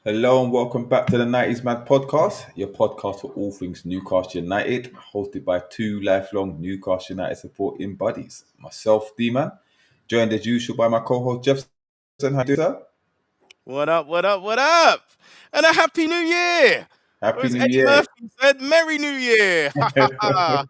Hello and welcome back to the 90's Mad Podcast, your podcast for all things Newcastle United, hosted by two lifelong Newcastle United supporting buddies. Myself, D-Man, joined as usual by my co-host Jefferson. How do you do, sir? What up, what up, what up? And a happy new year! Or Happy as New Eddie Year. Murphy said, Merry New Year! Ha ha ha!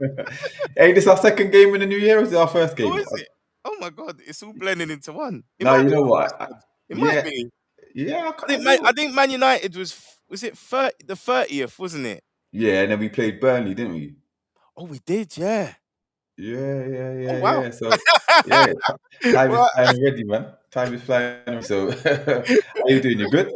Hey, this is our second game in the new year, or is it our first Oh, game? is it? Oh my god, it's all blending into one. It No, might you be know our what? first one. It might Yeah, be. yeah, I I think know. Man United was it the 30th, wasn't it? Yeah, and then we played Burnley, didn't we? Oh, we did, yeah. Oh wow. Yeah. So, yeah, time is Well, flying already, man. Time is flying already. So, how you doing? You good?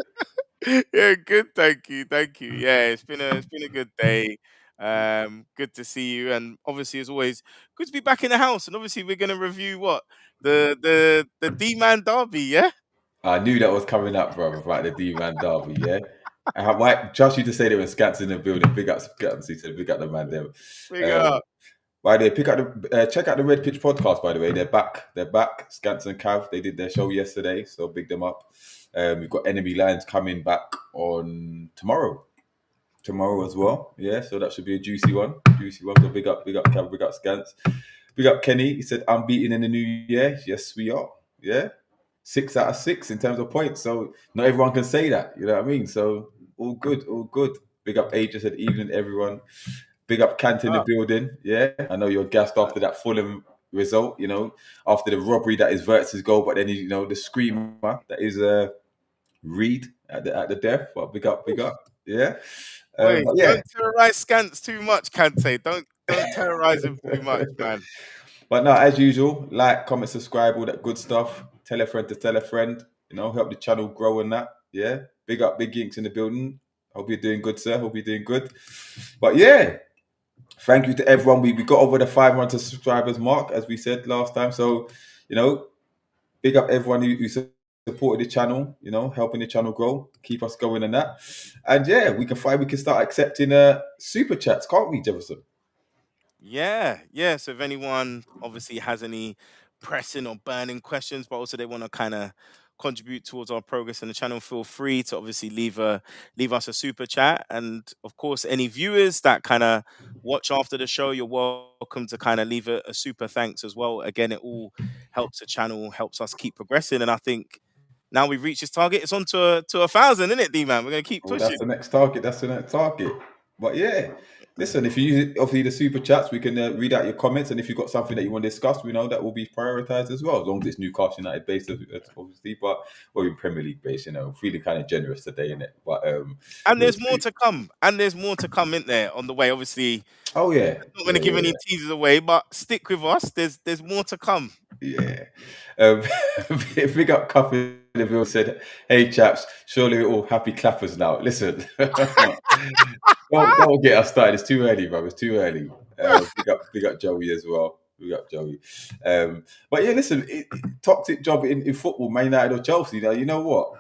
yeah, good. Thank you. Yeah, it's been a good day. Good to see you, and obviously, as always, good to be back in the house. And obviously, we're gonna review what the D Man Derby. Yeah, I knew that was coming up, bro, about the D-Man Derby, yeah? I might trust you to say they were Scats in the building. Big up Scats, he said, big up the man there. big up. By the way, check out the Red Pitch podcast, by the way. They're back. Scats and Cav, they did their show yesterday, so big them up. We've got Enemy Lines coming back on tomorrow. Tomorrow as well, yeah, so that should be a juicy one. So big up Cav, big up Scats. Big up Kenny, he said, unbeaten in the new year. Yes, we are, yeah. 6 out of 6 in terms of points. So not everyone can say that. You know what I mean? So all good, all good. Big up Age, said evening everyone. Big up Cant in the Up. building. Yeah. I know you're gassed after that Fulham result, after the robbery that is Verts' goal, but then the screamer that is Reed at the death. But big up. Yeah. Wait, But yeah. don't terrorize Scants too much, Kante. Don't terrorize him too much, man. But no, as usual, like, comment, subscribe, all that good stuff. Tell a friend to tell a friend. Help the channel grow and that. Yeah. Big up, Big Yinks in the building. Hope you're doing good, sir. Hope you're doing good. But yeah, thank you to everyone. We got over the 500 subscribers mark, as we said last time. So, big up everyone who supported the channel, helping the channel grow, keep us going and that. And yeah, we can start accepting super chats, can't we, Jefferson? Yeah. So if anyone obviously has any pressing or burning questions, but also they want to kind of contribute towards our progress in the channel, feel free to obviously leave us a super chat. And of course, any viewers that kind of watch after the show, you're welcome to kind of leave a super thanks as well. Again, it all helps the channel, helps us keep progressing. And I think now we've reached this target. It's on to 1,000, isn't it, D man? We're gonna keep Oh, that's pushing. the next target. But yeah, listen, if you use it, obviously the super chats, we can read out your comments, and if you've got something that you want to discuss, we know that will be prioritized as well, as long as it's Newcastle United based, obviously. But or in Premier League based, feeling kind of generous today, in it. But And we'll there's more see. to come. And there's more to come in there on the way. Obviously, Oh yeah, not going to give any teasers away, but stick with us. There's more to come. yeah. Um, big up Cup in the Ville said, "Hey chaps, surely we're all happy clappers now. Listen, don't get us started. It's too early, bro. It's too early. Big up Joey as well. Big up Joey. But yeah, listen, toxic job in football, Man United or Chelsea. Now, you know what?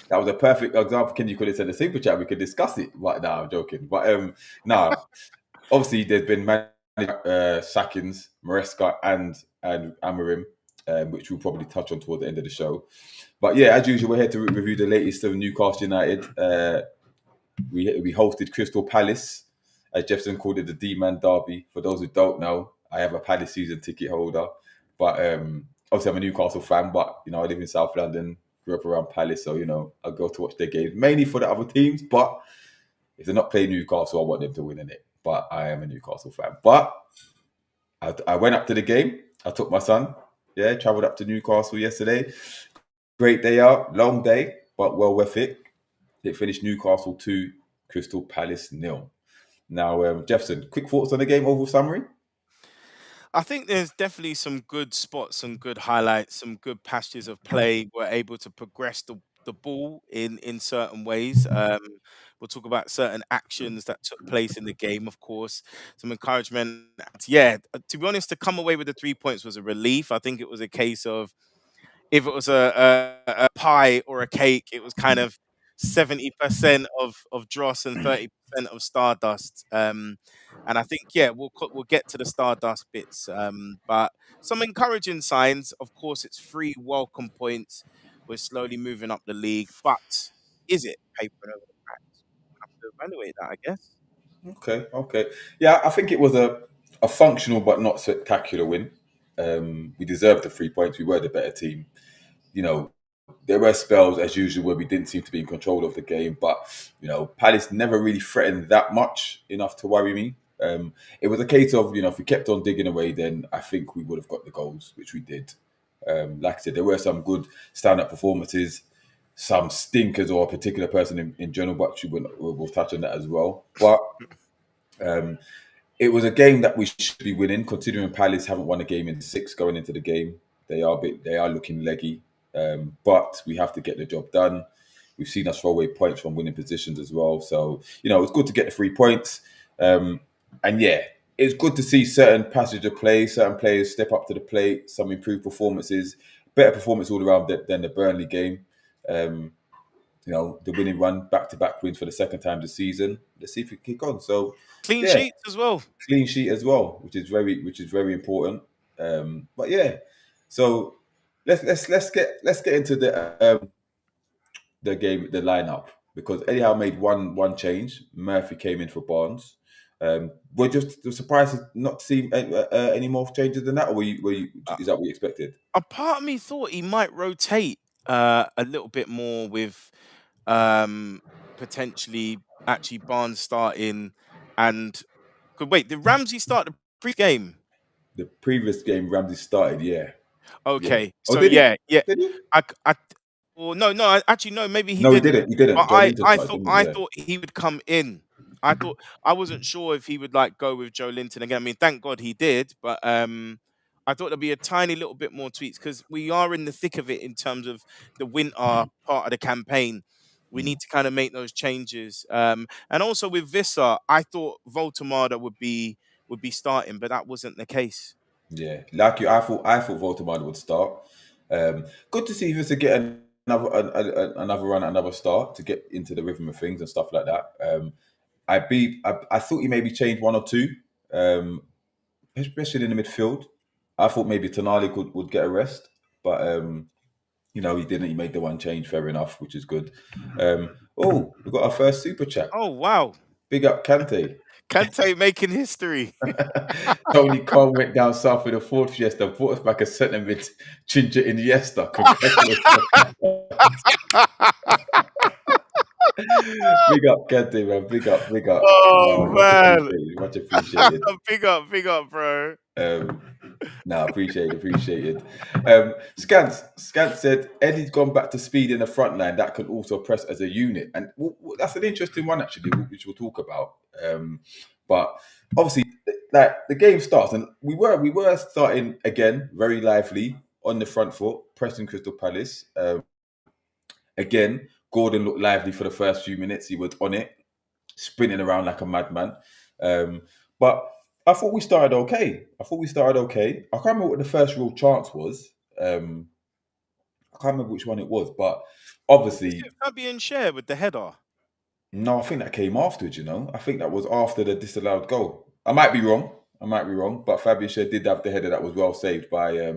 That was a perfect example. Can you could have said the super chat? We could discuss it. Right now, I'm joking. But no, obviously there's been sackings, Maresca and Amarim, which we'll probably touch on toward the end of the show. But yeah, as usual, we're here to review the latest of Newcastle United. We hosted Crystal Palace, as Jefferson called it, the D-Man Derby. For those who don't know, I have a Palace season ticket holder, but obviously I'm a Newcastle fan. But I live in South London, grew up around Palace, so I go to watch their games mainly for the other teams. But if they're not playing Newcastle, I want them to win in it. But I am a Newcastle fan. But I went up to the game. I took my son. Yeah, travelled up to Newcastle yesterday. Great day out, long day, but well worth it. It finished Newcastle 2, Crystal Palace 0. Now, Jefferson, quick thoughts on the game, overall summary? I think there's definitely some good spots, some good highlights, some good passages of play. We're able to progress the ball in certain ways. We'll talk about certain actions that took place in the game, of course. Some encouragement. Yeah, to be honest, to come away with the 3 points was a relief. I think it was a case of if it was a pie or a cake, it was kind of 70% of dross and 30% of stardust. And I think we'll get to the stardust bits. But some encouraging signs. Of course, it's 3 welcome points. We're slowly moving up the league, but is it papering over the cracks? We'll have to evaluate that, I guess. Okay. Yeah, I think it was a functional but not spectacular win. We deserved the 3 points. We were the better team. You know, there were spells as usual where we didn't seem to be in control of the game, but Palace never really threatened that much enough to worry me. It was a case of if we kept on digging away, then I think we would have got the goals, which we did. Like I said, there were some good stand-up performances, some stinkers or a particular person in general, but we'll touch on that as well. But um, it was a game that we should be winning, considering Palace haven't won a game in 6 going into the game. They are looking leggy, but we have to get the job done. We've seen us throw away points from winning positions as well. So it's good to get the 3 points. And yeah, it's good to see certain passage of play, certain players step up to the plate, some improved performances, better performance all around than the Burnley game. The winning run, back-to-back wins for the second time this season. Let's see if we kick on. So Clean yeah, sheets as well. clean sheet as well, which is very important. But yeah, so let's get into the game, the lineup, because Eddie Howe made one change. Murphy came in for Barnes. We're just surprised not to see any more changes than that, or Uh, is that what you expected? a part of me thought he might rotate a little bit more with potentially actually Barnes starting and could wait. Did Ramsey start the pre-game? The previous game, Ramsey started. Yeah. Okay, Oh, so did he? yeah. Did he? Well, no, actually, no, maybe he No, he didn't. didn't. He didn't. But Joe Linton started, didn't he? I Yeah. thought he would come in. I wasn't sure if he would like go with Joe Linton again. I mean, thank God he did, but I thought there'd be a tiny little bit more tweaks because we are in the thick of it in terms of the winter part of the campaign. We Mm. need to kind of make those changes. And also with Vissa, I thought Voltamada would be starting, but that wasn't the case. Yeah, like you, I thought Voldemort would start. Good to see Vista get another run, another start to get into the rhythm of things and stuff like that. I thought he maybe changed one or two, um, especially in the midfield. I thought maybe Tonali would get a rest, but he didn't. He made the one change, fair enough, which is good. We got our first super chat. Oh wow, Big up Kante. Kante making history. Tony Khan went down south with a Ford Fiesta, brought us back a centre mid, Ginger Iniesta. Congratulations. Big up, Kante, man. Big up. Oh No, much man. appreciated. Much appreciated. Big up, bro. Um, appreciated. Scant said Eddie's gone back to speed in the front line. That can also press as a unit, and that's an interesting one actually, which we'll talk about. But obviously, like the game starts, and we were starting again very lively on the front foot, pressing Crystal Palace. Again, Gordon looked lively for the first few minutes. He was on it, sprinting around like a madman. But I thought we started okay. I can't remember what the first real chance was. I can't remember which one it was, but Is obviously, it Fabian Schär with the header? no, I think that came afterwards, I think that was after the disallowed goal. I might be wrong, but Fabian Schär did have the header that was well saved by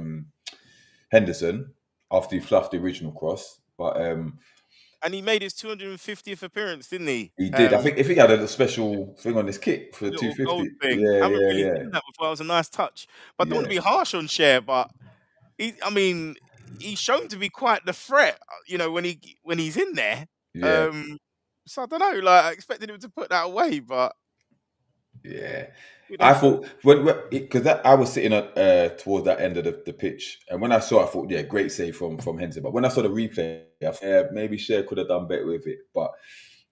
Henderson after he fluffed the original cross. But And he made his 250th appearance, didn't he? he did. I think if he had a special thing on his kit for Little gold 250. thing. I Yeah, haven't yeah, really yeah. seen that before. It was a nice touch. But I don't want to Yeah. be harsh on Schär, but I mean, he's shown to be quite the threat, when he's in there. Yeah. So I don't know, like I expected him to put that away, but Yeah, we'd I have to. thought because I was sitting towards that end of the pitch, and when I saw, I thought, yeah, great save from Henson. But when I saw the replay, I thought, yeah, maybe Cher could have done better with it. But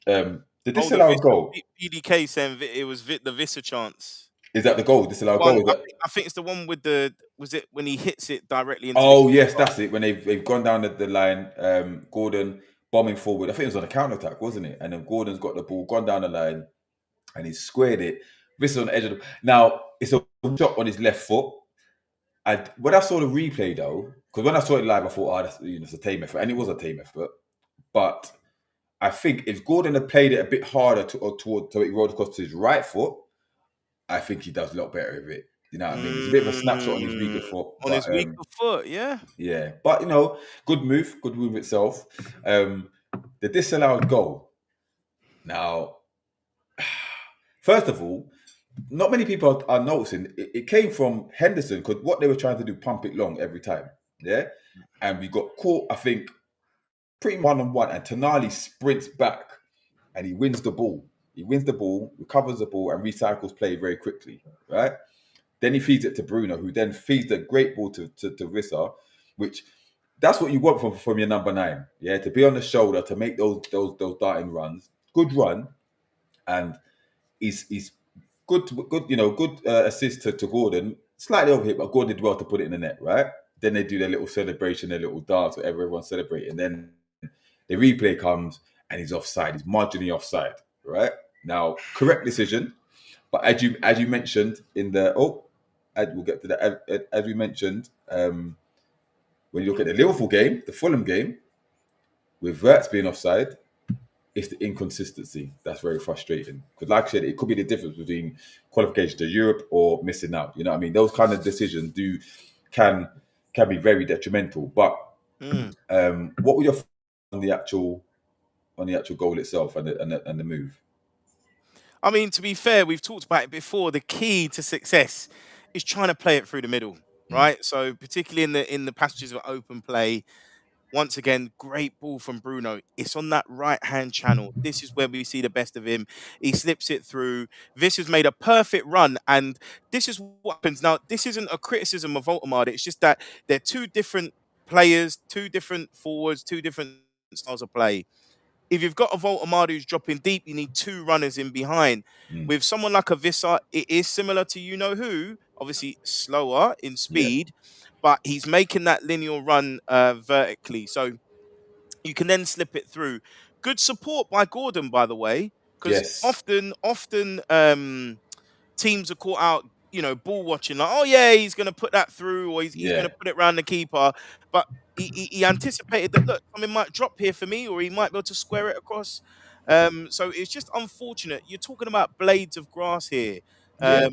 the Oh, the disallowed goal, PDK saying it was the Vissa chance. is that the goal? Disallowed One, goal, is that? I think it's the one with was it when he hits it directly into the Oh yes, keeper? that's it. When they've gone down the line, Gordon bombing forward. I think it was on a counter attack, wasn't it? And then Gordon's got the ball, gone down the line, and he squared it. This is on the edge of the. Now it's a shot on his left foot. When I saw the replay though, because when I saw it live, I thought, it's a tame effort, and it was a tame effort. But I think if Gordon had played it a bit harder so it rolled across to his right foot, I think he does a lot better with it. You know what I mean? It's a bit of a snapshot on his weaker foot, On but his weaker foot, yeah. yeah. But good move itself. The the disallowed goal. Now, first of all, not many people are noticing it came from Henderson because what they were trying to do, pump it long every time. Yeah. And we got caught, I think, pretty one-on-one, and Tonali sprints back and he wins the ball. He wins the ball, recovers the ball, and recycles play very quickly. Right? Then he feeds it to Bruno, who then feeds the great ball to Rissa, which that's what you want from your number 9. Yeah, to be on the shoulder, to make those darting runs. Good run, and he's good, good assist to Gordon. Slightly overhit, but Gordon did well to put it in the net, right? Then they do their little celebration, their little dance, whatever everyone's celebrating. Then the replay comes and he's offside. He's marginally offside, right? Now, correct decision, but as you mentioned in the we'll get to that. As we mentioned, when you look at the Liverpool game, the Fulham game, with Wirtz being offside, it's the inconsistency that's very frustrating. Because, like I said, it could be the difference between qualification to Europe or missing out. You know what I mean? Those kind of decisions can be very detrimental. But what were your thoughts on the actual goal itself and the move? I mean, to be fair, we've talked about it before. The key to success is trying to play it through the middle, right? So particularly in the passages of open play, once again, great ball from Bruno. It's on that right-hand channel. This is where we see the best of him. He slips it through. This has made a perfect run, and this is what happens. Now, this isn't a criticism of Voltemade. It's just that they're two different players, two different forwards, two different styles of play. If you've got a Voltemade who's dropping deep, you need 2 runners in behind. With someone like a Vissa, it is similar to you-know-who, obviously slower in Yeah. speed, but he's making that linear run vertically. So you can then slip it through. Good support by Gordon, by the way, because Yes. often teams are caught out, ball watching, like, oh yeah, he's going to put that through, or he's going Yeah. to put it around the keeper. But he anticipated that, look, something might drop here for me, or he might be able to square it across. So it's just unfortunate. You're talking about blades of grass here. Yeah.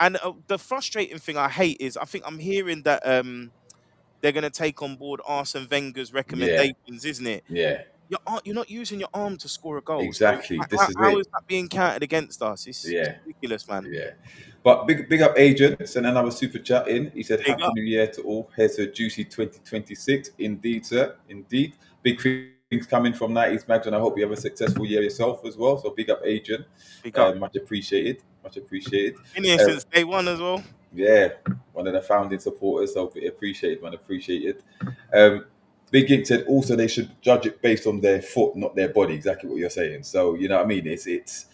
And the frustrating thing I hate is I think I'm hearing that they're going to take on board Arsene Wenger's Yeah. recommendations, isn't it? Yeah. You're not using your arm to score a goal. So Exactly. This is how it. is that being counted against us? It's Yeah. ridiculous, man. Yeah. But big up Adrian. Sent another super chat in. He said, Big Happy up. New Year to all. Here's a juicy 2026. Indeed, sir. Indeed. Big things coming from 90's Mags, and I hope you have a successful year yourself as well. So big up Adrian. Big up. Much appreciated. Much appreciated. Been here since day one as well. Yeah, one of the founding supporters. So appreciated, man. Appreciated. Big Ink said also they should judge it based on their foot, not their body. Exactly what you're saying. So you know what I mean. It's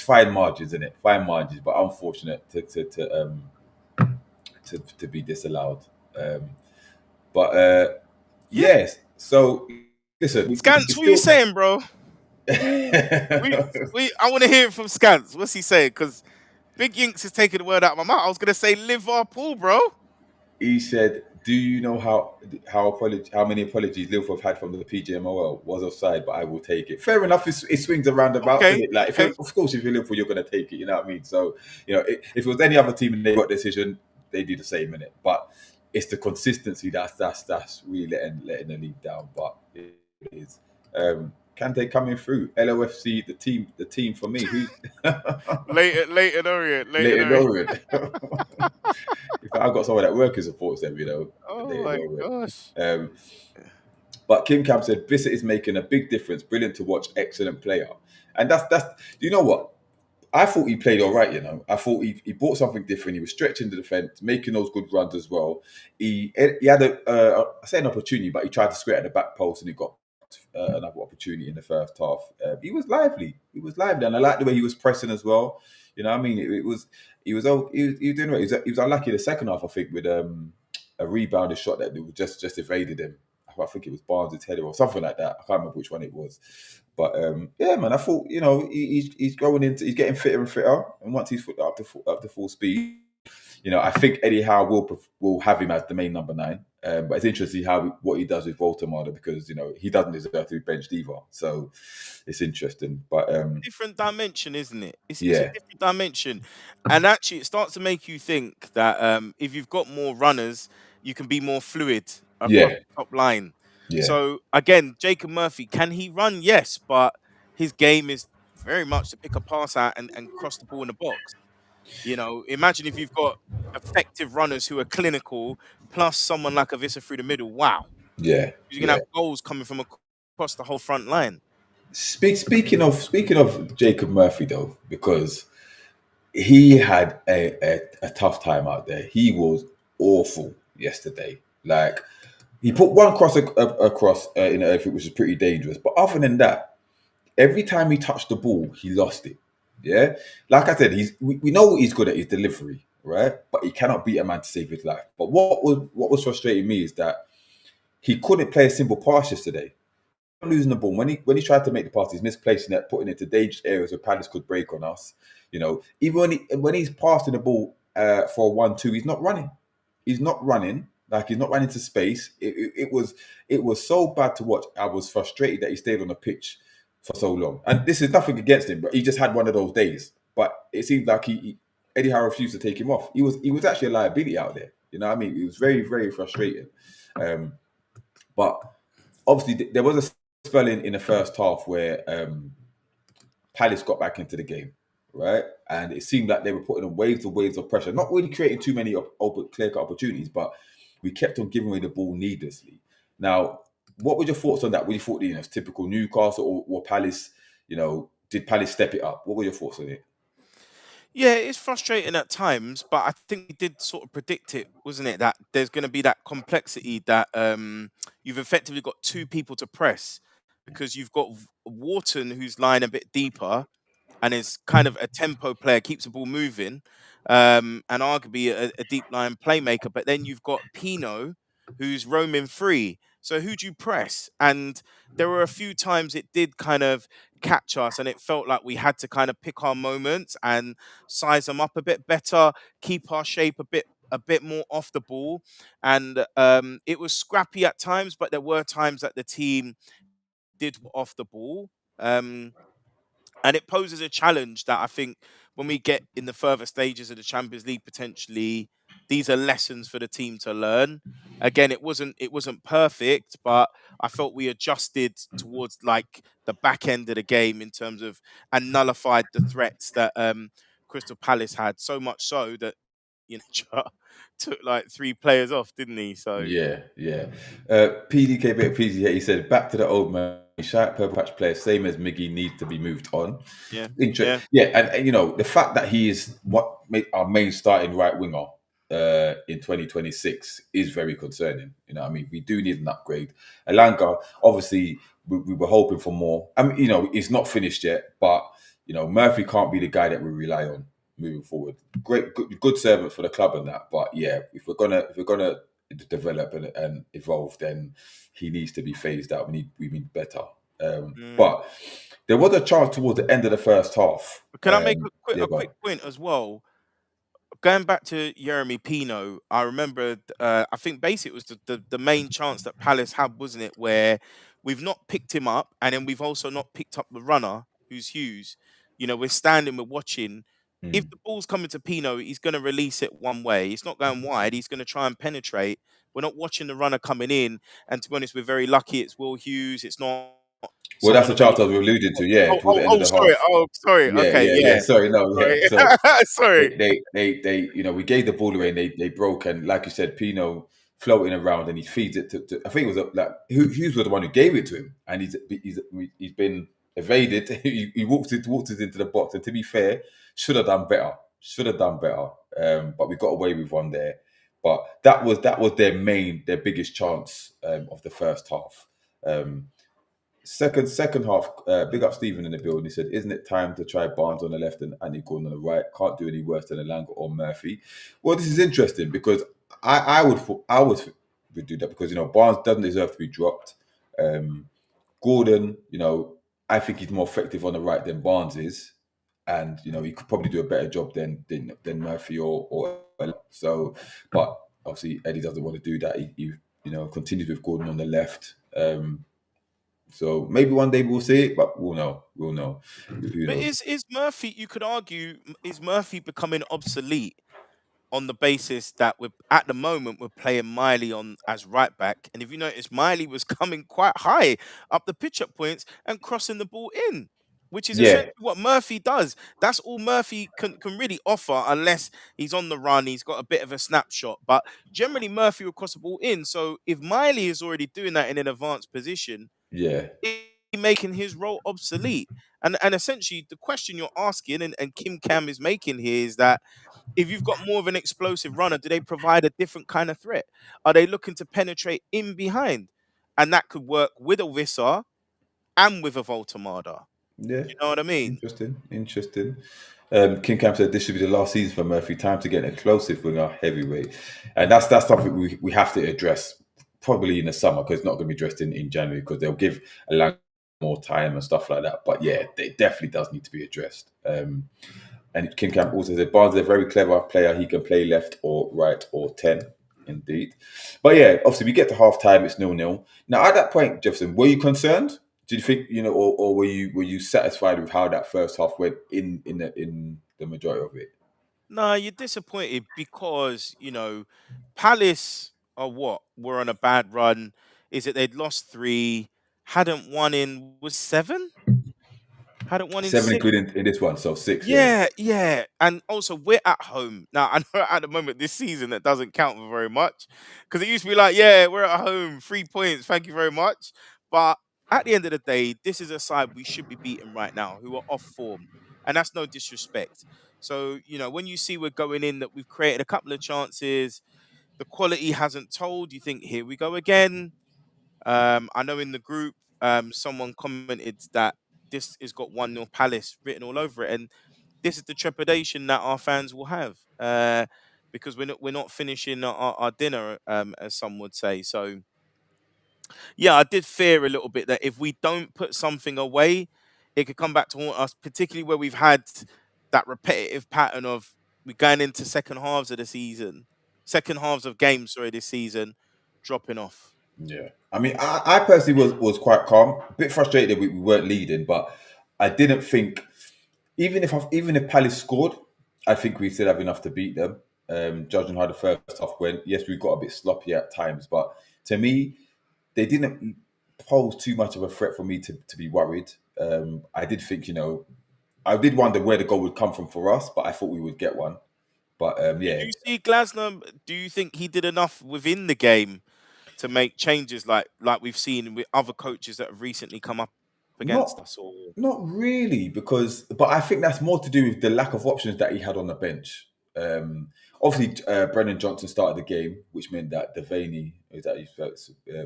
fine margins, isn't it? Fine margins, but unfortunate to be disallowed. But Yeah. yes. So listen, we Scants, what are you still. saying, bro? I want to hear it from Scants. What's he saying? Because Big Yinks is taking the word out of my mouth. I was gonna say Liverpool, bro. He said, "Do you know how many apologies Liverpool have had from the PGMOL? Was offside, but I will take it." Fair enough. It swings around about, Okay, isn't it? Like, okay. of course, if you're Liverpool, you're going to take it. You know what I mean? So, if it was any other team and they got a decision, they do the same in it. But it's the consistency that's really letting the league down. But it is. Kante coming through. LOFC, the team for me. Who? Leighton Orient. Leighton Orient. If I've got someone that working supports them, Oh Leighton my Orient. gosh. But Kim Cam said Bissett is making a big difference. Brilliant to watch. Excellent player. And that's. You know what? I thought he played all right. I thought he brought something different. He was stretching the defense, making those good runs as well. He had I say an opportunity, but he tried to square at the back post and he got another opportunity in the first half. He was lively. And I like the way he was pressing as well. You know what I mean? He was doing right. He was unlucky the second half, I think, with a rebounded shot that just evaded him. I think it was Barnes' header or something like that. I can't remember which one it was. But yeah, man, I thought he's growing he's getting fitter and fitter, and once he's up to full speed, I think Eddie Howe will have him as the main number 9. But it's interesting what he does with Voltemade because he doesn't deserve to be benched either. So it's interesting. But Different dimension, isn't it? It's a yeah, different dimension, and actually, it starts to make you think that if you've got more runners, you can be more fluid across yeah, the top line. Yeah, So again, Jacob Murphy, can he run? Yes, but his game is very much to pick a pass out and cross the ball in the box. Imagine if you've got effective runners who are clinical, plus someone like a Vista through the middle. Wow, yeah, you're gonna yeah. have goals coming from across the whole front line. Speaking of Jacob Murphy though, because he had a tough time out there. He was awful yesterday. Like he put one cross across in everything, which is pretty dangerous. But other than that, every time he touched the ball, he lost it. Yeah, like I said, we know what he's good at, his delivery, right? But he cannot beat a man to save his life. But what was frustrating me is that he couldn't play a simple pass yesterday. Losing the ball when he tried to make the pass, he's misplacing it, putting it to dangerous areas where Palace could break on us. Even when he's passing the ball for a 1-2, he's not running. He's not running. Like he's not running to space. It was so bad to watch. I was frustrated that he stayed on the pitch for so long. And this is nothing against him, but he just had one of those days. But it seemed like Eddie Howe refused to take him off. He was actually a liability out there. You know what I mean? It was very, very frustrating. Um, but obviously there was a spell in the first half where Palace got back into the game, right? And it seemed like they were putting on waves of pressure, not really creating too many clear-cut opportunities, but we kept on giving away the ball needlessly. Now, what were your thoughts on that? What you thought, it's typical Newcastle or Palace? Did Palace step it up? What were your thoughts on it? Yeah, it's frustrating at times, but I think we did sort of predict it, wasn't it? That there's going to be that complexity that you've effectively got two people to press because you've got Wharton who's lying a bit deeper and is kind of a tempo player, keeps the ball moving, and arguably a deep line playmaker. But then you've got Pino, who's roaming free. So who do you press? And there were a few times it did kind of catch us, and it felt like we had to kind of pick our moments and size them up a bit better, keep our shape a bit more off the ball. And it was scrappy at times, but there were times that the team did off the ball. Um, and it poses a challenge that I think when we get in the further stages of the Champions League, potentially these are lessons for the team to learn. Again, it wasn't perfect, but I felt we adjusted towards like the back end of the game in terms of and nullified the threats that Crystal Palace had. So much so that took like three players off, didn't he? So Yeah, yeah. PDK bit PDK, he said, back to the old man. Shout Purple Patch player, same as Miggy, needs to be moved on. yeah, yeah. Yeah, and the fact that he is what made our main starting right winger in 2026 is very concerning. I mean, we do need an upgrade. Elanga, obviously, we were hoping for more. I mean, it's not finished yet, but Murphy can't be the guy that we rely on moving forward. Great, good servant for the club and that, but yeah, if we're gonna develop and evolve, then he needs to be phased out. We need better. Mm. But there was a chance towards the end of the first half. Can I make a quick Yeah, a go on. quick point as well? Going back to Jeremy Pino, I remember. I think basically it was the main chance that Palace had, wasn't it? Where we've not picked him up, and then we've also not picked up the runner, who's Hughes. We're standing, we're watching. If Mm. the ball's coming to Pino, he's going to release it one way. It's not going wide. He's going to try and penetrate. We're not watching the runner coming in. And to be honest, we're very lucky. It's Will Hughes. It's not Well, that's someone the that we. chance I was alluding to. Yeah, Oh, towards oh, the end of oh, the sorry. half. Oh, sorry. Yeah, Okay, yeah, yeah. yeah. Sorry, no, yeah. Sorry. So Sorry. we gave the ball away and they broke, and like you said, Pino floating around and he feeds it to I think it was like Hughes was the one who gave it to him, and he's been evaded. He walked it into the box, and to be fair, should have done better. Should have done better. But we got away with one there. But that was their biggest chance of the first half. Um, second half, big up Stephen in the building. He said, "Isn't it time to try Barnes on the left and Andy Gordon on the right? Can't do any worse than Elanga or Murphy." Well, this is interesting because I would do that because Barnes doesn't deserve to be dropped. Um, Gordon, I think he's more effective on the right than Barnes is, and he could probably do a better job than Murphy or so. But obviously Eddie doesn't want to do that. He continues with Gordon on the left. So maybe one day we'll see it, but we'll know. We'll know. Who But knows? is Murphy? You could argue, is Murphy becoming obsolete? on the basis that we're at the moment we're playing Miley on as right back, and if you notice, Miley was coming quite high up the pitch at points and crossing the ball in, which is Yeah, essentially what Murphy does. That's all Murphy can really offer, unless he's on the run, he's got a bit of a snapshot. But generally, Murphy will cross the ball in. So if Miley is already doing that in an advanced position, yeah, making his role obsolete. And essentially the question you're asking, and Kim Cam is making here, is that if you've got more of an explosive runner, do they provide a different kind of threat? Are they looking to penetrate in behind? And that could work with a Wissar and with a Voltamada. yeah. You know what I mean? Interesting, interesting. King Cam said this should be the last season for Murphy. Time to get an explosive winger heavyweight, and that's something we have to address probably in the summer, because it's not going to be addressed in January, because they'll give a lot more time and stuff like that. But yeah, it definitely does need to be addressed. And King Cam also said Barnes is a very clever player. He can play left or right or 10. Indeed. But yeah, obviously we get to half time, it's 0-0. Now at that point, Jefferson, were you concerned? Did you think, or were you satisfied with how that first half went in the majority of it? No, you're disappointed because, Palace are what? Were on a bad run. Is it they'd lost three, hadn't won in was seven? Hadn't won in 7 six. including in this one, so 6, yeah. Yeah, yeah. And also, we're at home. Now, I know at the moment this season that doesn't count for very much, because it used to be like, yeah, we're at home, 3 points, thank you very much. But at the end of the day, this is a side we should be beating right now, who are off form. And that's no disrespect. So, when you see we're going in, that we've created a couple of chances, the quality hasn't told, you think, here we go again. I know in the group, someone commented that this has got 1-0 Palace written all over it. And this is the trepidation that our fans will have, because we're not finishing our dinner, as some would say. So yeah, I did fear a little bit that if we don't put something away, it could come back to haunt us, particularly where we've had that repetitive pattern of we going into second halves of games, sorry, this season, dropping off. Yeah. I mean, I personally was quite calm, a bit frustrated that we weren't leading, but I didn't think, even if Palace scored, I think we still have enough to beat them. Judging how the first half went, yes, we got a bit sloppy at times, but to me, they didn't pose too much of a threat for me to be worried. I did think, I did wonder where the goal would come from for us, but I thought we would get one. But Did yeah, you see Glasner? Do you think he did enough within the game to make changes like we've seen with other coaches that have recently come up against not us? Or not really, but I think that's more to do with the lack of options that he had on the bench. Obviously, Brennan Johnson started the game, which meant that Devaney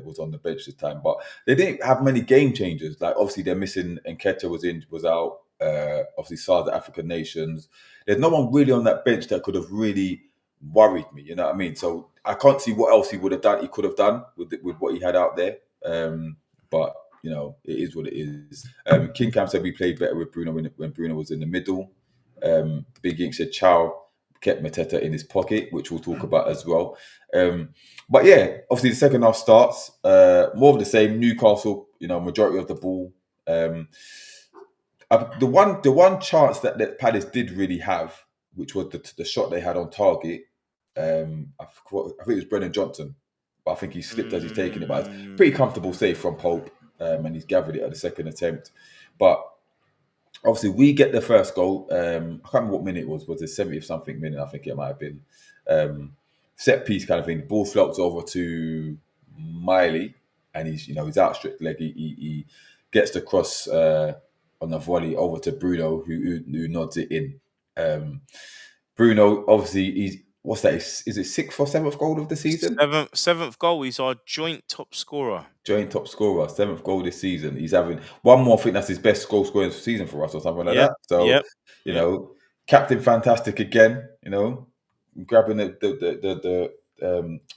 was on the bench this time. But they didn't have many game changers. Like obviously they're missing, and Nketiah was out. Obviously, SARS, the African nations. There's no one really on that bench that could have really worried me. You know what I mean? So I can't see what else he would have done. He could have done with what he had out there. But it is what it is. King Cam said we played better with Bruno when Bruno was in the middle. Big Ink said Chow kept Mateta in his pocket, which we'll talk about as well. But yeah, obviously the second half starts. More of the same. Newcastle, majority of the ball. The one chance that Palace did really have, which was the shot they had on target. I think it was Brennan Johnson, but I think he slipped as he's taking it. But it's pretty comfortable save from Pope, and he's gathered it at the second attempt. But obviously, we get the first goal. I can't remember what minute it was. Was it 70th something minute? I think it might have been. Set piece kind of thing. The ball floats over to Miley, and he's outstretched leg. He gets the cross on the volley over to Bruno, who nods it in. Bruno, obviously, he's what's that? Is it sixth or seventh goal of the season? seventh goal. He's our joint top scorer. Joint top scorer, seventh goal this season. He's having one more. I think that's his best goal scoring season for us, or something like Yep, that. So, yep, yep. Captain Fantastic again. Grabbing the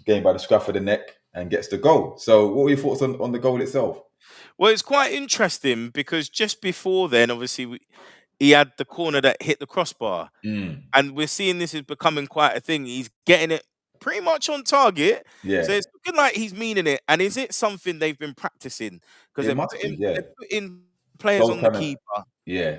game by the scruff of the neck and gets the goal. So, what were your thoughts on the goal itself? Well, it's quite interesting because just before then, obviously, he had the corner that hit the crossbar. And we're seeing this is becoming quite a thing. He's getting it pretty much on target. Yeah, So it's looking like he's meaning it. And is it something they've been practicing? Because it must be. Yeah, they're putting players those on the kind of keeper. yeah.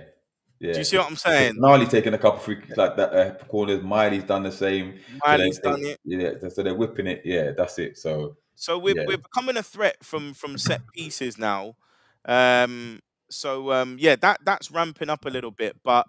Do Yeah, you see what I'm saying? Gnarly taking a couple free kicks like that. Corners. Miley's done the same. So Miley's done it. so they're whipping it. Yeah, that's it. So So yeah, we're becoming a threat from set pieces now. Um, yeah, that's ramping up a little bit, but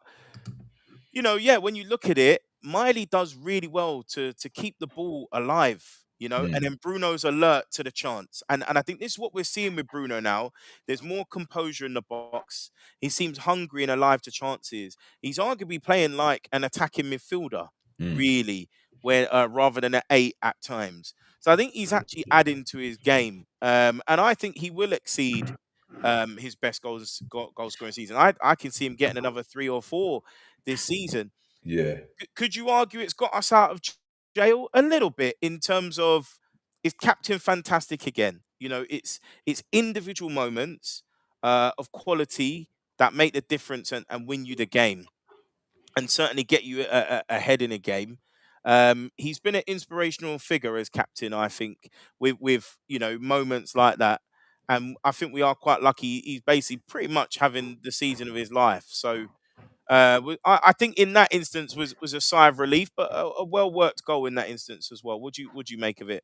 yeah, when you look at it, Miley does really well to keep the ball alive, and mm, then Bruno's alert to the chance. And I think this is what we're seeing with Bruno now. There's more composure in the box. He seems hungry and alive to chances. He's arguably playing like an attacking midfielder, mm, really, where rather than an eight at times. So I think he's actually adding to his game. And I think he will exceed his best goal scoring season. I can see him getting another 3 or 4 this season. yeah, Could you argue it's got us out of jail a little bit in terms of is Captain Fantastic again? It's individual moments of quality that make the difference and win you the game, and certainly get you ahead in a game. He's been an inspirational figure as captain, I think, with moments like that. And I think we are quite lucky. He's basically pretty much having the season of his life. So I think in that instance was a sigh of relief, but a well worked goal in that instance as well. Would you make of it?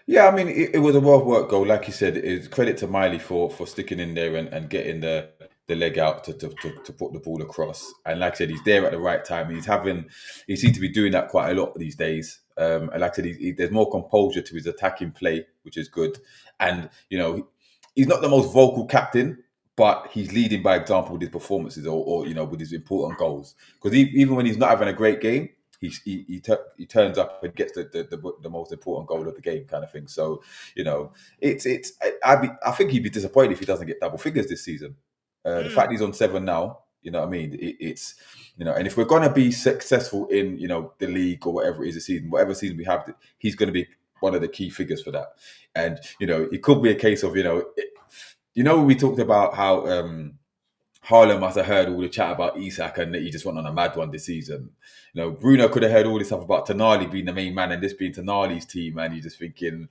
yeah. I mean, it was a well worked goal. Like you said, it's credit to Miley for sticking in there and getting the leg out to put the ball across. And like I said, he's there at the right time. He seems to be doing that quite a lot these days. And like I said, there's more composure to his attacking play, which is good. And he's not the most vocal captain, but he's leading by example with his performances or with his important goals. Because even when he's not having a great game, he turns up and gets the most important goal of the game, kind of thing. So I think he'd be disappointed if he doesn't get double figures this season. The Mm, fact he's on 7 now, you know what I mean. It's and if we're gonna be successful in the league or whatever it is this season, whatever season we have, he's going to be one of the key figures for that. And it could be a case of we talked about how Harlem must have heard all the chat about Isak and that he just went on a mad one this season. Bruno could have heard all this stuff about Tonali being the main man and this being Tonali's team, and he's just thinking,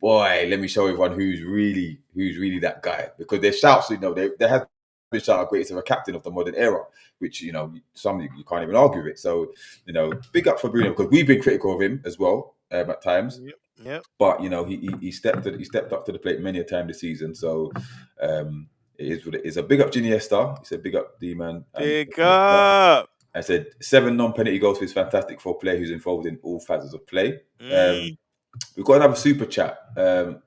boy, let me show everyone who's really that guy. Because there's shouts, there has been shouted greatest of a captain of the modern era, which some you can't even argue with it. So big up for Bruno because we've been critical of him as well at times. yep, yep. But he stepped up to the plate many a time this season. So it is what it is. A big up Iniesta. He said big up D-Man. And Big up. I said 7 non-penalty goals is fantastic for a player who's involved in all phases of play. Mm. We've got another super chat. The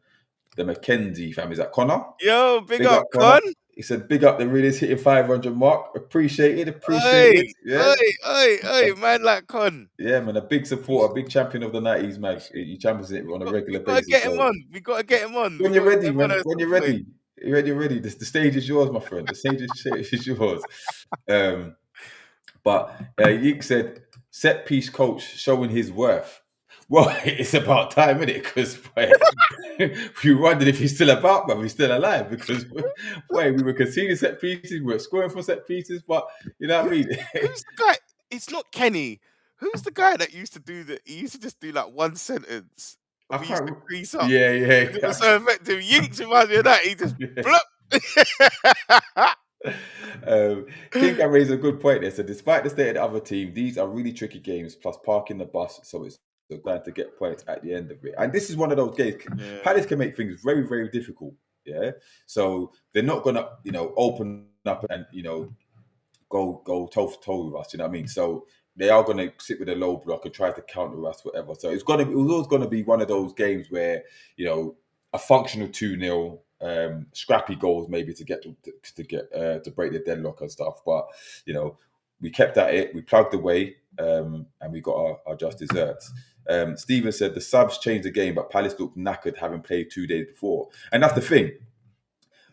Mackenzie family, is that Connor? Yo, big Big up, up Connor. Con. He said big up the realist hitting 500 mark. Appreciated. Hey, Yeah. hey, man, like Con. Yeah, man, a big supporter, a big champion of the 90s, man. He champions it on a regular We gotta basis. get him So on. We gotta get him on. when We you're gotta ready, get him on man, at when some you're point. ready, you're ready. The stage is yours, my friend. The stage is yours. But Yeek said, set piece coach showing his worth. Well, it's about time, isn't it? Because we wondered if he's still about, but he's still alive. Because we were conceding set pieces, we were scoring for set pieces, but you know what I Who, mean? who's the guy? It's not Kenny. Who's the guy that used to do that? He used to just do like one sentence. I He used to can't. crease up. Yeah, And it was so effective. Yinks reminds me of that. He just yeah. blup. King can raise a good point there. So, despite the state of the other team, these are really tricky games. Plus, parking the bus, so it's going to get points at the end of it. And this is one of those games. Yeah. Palace can make things very, very difficult. Yeah, so they're not gonna, open up and go toe for toe with us. You know what I mean? So they are going to sit with a low block and try to counter us, whatever. So it was always going to be one of those games where a functional 2-0, scrappy goals maybe to get to break the deadlock and stuff. But we kept at it, we plugged away, and we got our just desserts. Steven said the subs changed the game, but Palace looked knackered having played 2 days before, and that's the thing.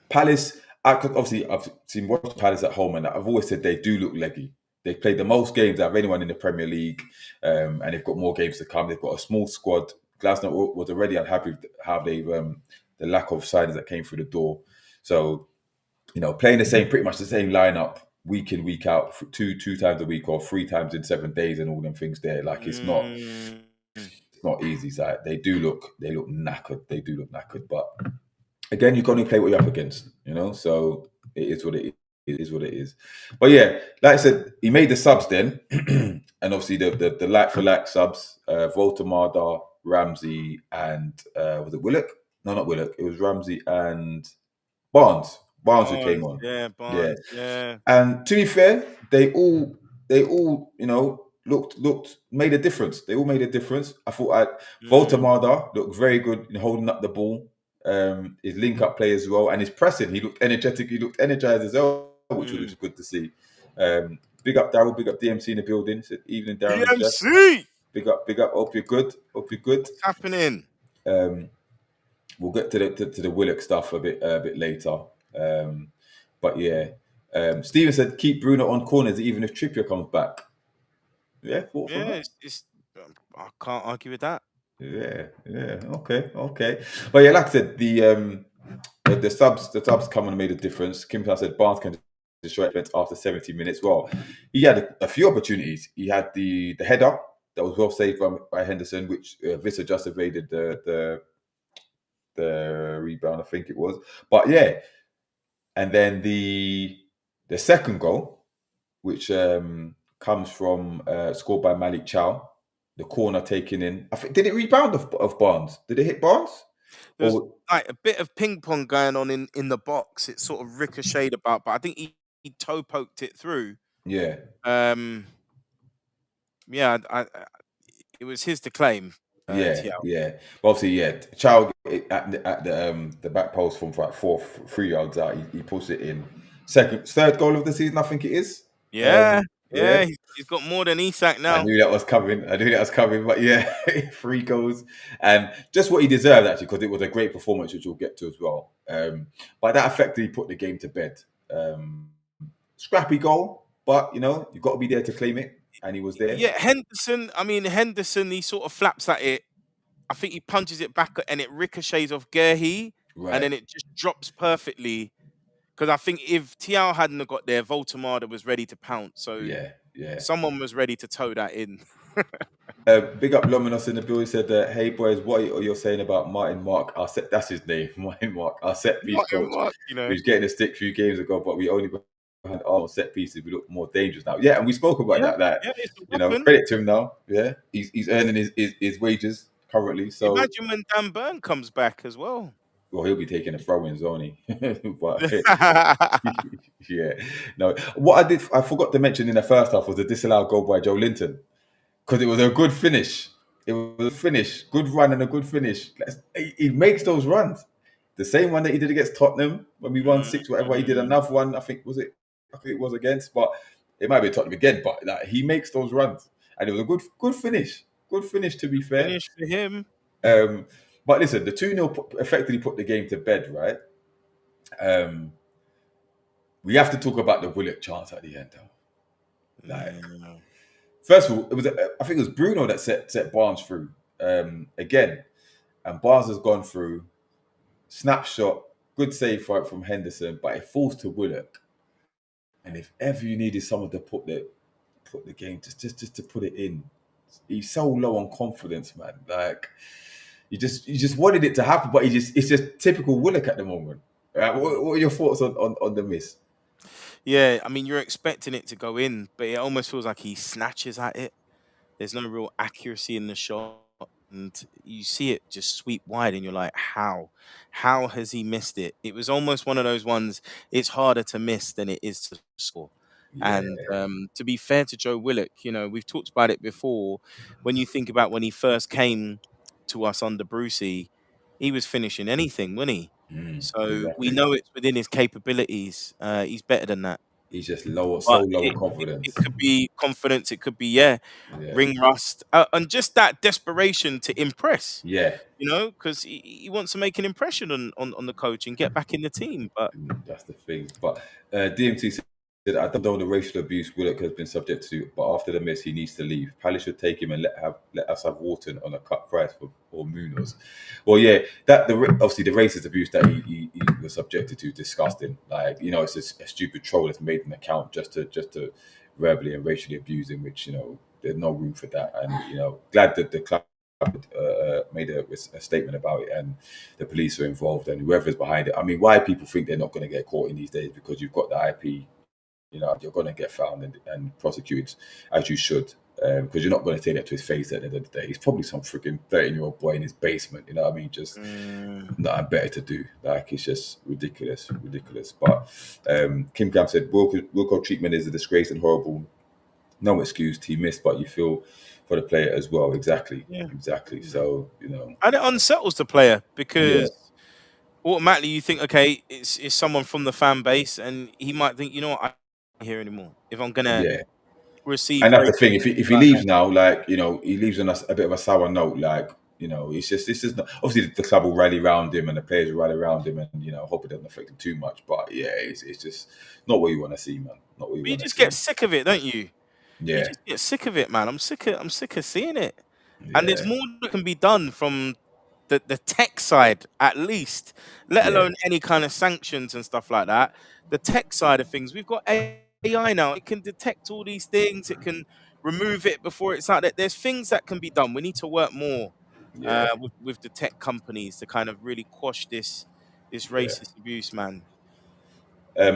Palace, obviously, I've seen watched Palace at home, and I've always said they do look leggy. They've played the most games out of anyone in the Premier League, and they've got more games to come. They've got a small squad. Glasner was already unhappy with how they've the lack of signings that came through the door. So, playing pretty much the same lineup week in, week out, two times a week or 3 times in 7 days, and all them things there. Like it's not easy. So they look knackered. They do look knackered, but again, you can only play what you're up against, so it is what it is. is what it is. But yeah, like I said, he made the subs then, and obviously the like for like subs, Voltamada, Ramsey, and was it Willock? No, not Willock. It was Ramsey and Barnes. Barnes who came Barnes, on. yeah, Yeah. Barnes, yeah. And to be fair, they all looked made a difference. They all made a difference. I thought Mm, Voltamada looked very good in holding up the ball. His link up play as well, and his pressing. He looked energetic. He looked energized as well, which was mm. good to see. Big up Daryl. Big up DMC in the building. Said, evening, Darren and Jeff. DMC, Big up, big up. Hope you're good. Hope you're good. what's happening? Um, we'll get to the Willock stuff a bit later. But yeah, Steven said keep Bruno on corners even if Trippier comes back. Yeah, thoughts on Yeah, that? I can't argue with that. Yeah. Okay. But yeah, like I said, the subs come and made a difference. Kim Pyle said Barnes can destroy it after 70 minutes. Well, he had a few opportunities. He had the header that was well saved by Henderson, which Visser just evaded the rebound, I think it was. But yeah, and then the second goal, which comes from scored by Malik Chow, the corner taken in. I think did it rebound of Barnes? Did it hit Barnes? There's Or like a bit of ping pong going on in the box. It sort of ricocheted about, but I think he toe poked it through. yeah, Um, yeah, it was his to claim. yeah, TL. yeah. But obviously, yeah. Chow at the back post from like 3 yards out. He puts it in. Third goal of the season, I think it is. Yeah, Yeah. yeah, he's got more than Isak I now. knew that was coming. But yeah, 3 goals and just what he deserved actually, because it was a great performance, which we'll get to as well. But that effectively put the game to bed. Scrappy goal, but you've got to be there to claim it, and he was there. Yeah, Henderson. I mean, Henderson. He sort of flaps at it. I think he punches it back, and it ricochets off Gerhi, and Right. then it just drops perfectly. Because I think if Tiao hadn't have got there, Voltamada was ready to pounce. So Yeah. someone was ready to toe that in. Big up Luminous in the bill. He said, "Hey boys, what are you saying about Martin Mark? Our set, that's his name, Martin Mark, our set piece Martin coach. Mark, He was getting a stick a few games ago, but we only behind our set pieces. We look more dangerous now. Yeah, and we spoke about yeah, that. Like, yeah, it's a weapon. credit to him now. Yeah, he's earning his wages currently. So, Imagine when Dan Burn comes back as well. well, he'll be taking the throw-ins, won't he? But yeah, no. What I forgot to mention in the first half was the disallowed goal by Joe Linton, because it was a good finish. It was a finish, good run and a good finish. He makes those runs. The same one that he did against Tottenham when we won 6, whatever. He did Mm, another one. I think it was against, but it might be Tottenham again. But like, he makes those runs, and it was a good finish. Good finish, to be fair. finish for him. Um, but listen, the 2-0 effectively put the game to bed, right? Um, we have to talk about the Willock chance at the end, though. Like, Yeah. first of all, I think it was Bruno that set Barnes through again, and Barnes has gone through. Snapshot, good save from Henderson, but it falls to Willock. And if ever you needed someone to put the game just to put it in, he's so low on confidence, man. Like you just wanted it to happen, but it's just typical Willock at the moment. What are your thoughts on the miss? Yeah, I mean, you're expecting it to go in, but it almost feels like he snatches at it. There's no real accuracy in the shot, and you see it just sweep wide, and you're like, how? How has he missed it? It was almost one of those ones, it's harder to miss than it is to score. Yeah, And to be fair to Joe Willock, we've talked about it before. When you think about when he first came to us under Brucey, he was finishing anything, wasn't he? So we exactly. know it's within his capabilities. He's better than that. He's just so But low on it confidence. could be confidence, it could be, yeah, Yeah, ring rust, and just that desperation to impress, yeah. because he wants to make an impression on the coach and get back in the team. But That's the thing. But DMT said, I don't know the racial abuse Willock has been subject to, but after the miss, he needs to leave. Palace should take him and let us have Wharton on a cut price for Munoz. Well, yeah, obviously the racist abuse that he was subjected to, disgusting. Like, it's a stupid troll that's made an account just to verbally and racially abuse him, which there's no room for that. And glad that the club made a statement about it, and the police are involved, and whoever's behind it. I mean, why people think they're not going to get caught in these days, because you've got the IP you're going to get found and prosecuted as you should. Because you're not going to take that to his face at the end of the day. He's probably some freaking 13-year-old boy in his basement. You know what I mean? Just Mm, nothing better to do. Like, it's just ridiculous, ridiculous. But Kim Cam said Wilco treatment is a disgrace and horrible. No excuse. He missed, but you feel for the player as well. Exactly, yeah. exactly. So And it unsettles the player yeah, because automatically you think, okay, it's someone from the fan base, and he might think, you know what, I don't here anymore. If I'm gonna yeah. receive And that's very the thing. If he like leaves that. now, like he leaves on a bit of a sour note. Like it's just not, obviously the club will rally around him and the players will rally around him, and hope it doesn't affect him too much. But yeah, it's just not what you want to see, man. Not what you But you want to just get see. sick of it, don't you? You Yeah, just get sick of it, man. I'm sick of seeing it. And there's yeah, more that can be done from the tech side, at least, let yeah, alone any kind of sanctions and stuff like that. The tech side of things, we've got AI now. It can detect all these things. It can remove it before it's out there. There's things that can be done. We need to work more yeah, with the tech companies to kind of really quash this yeah. racist abuse, man.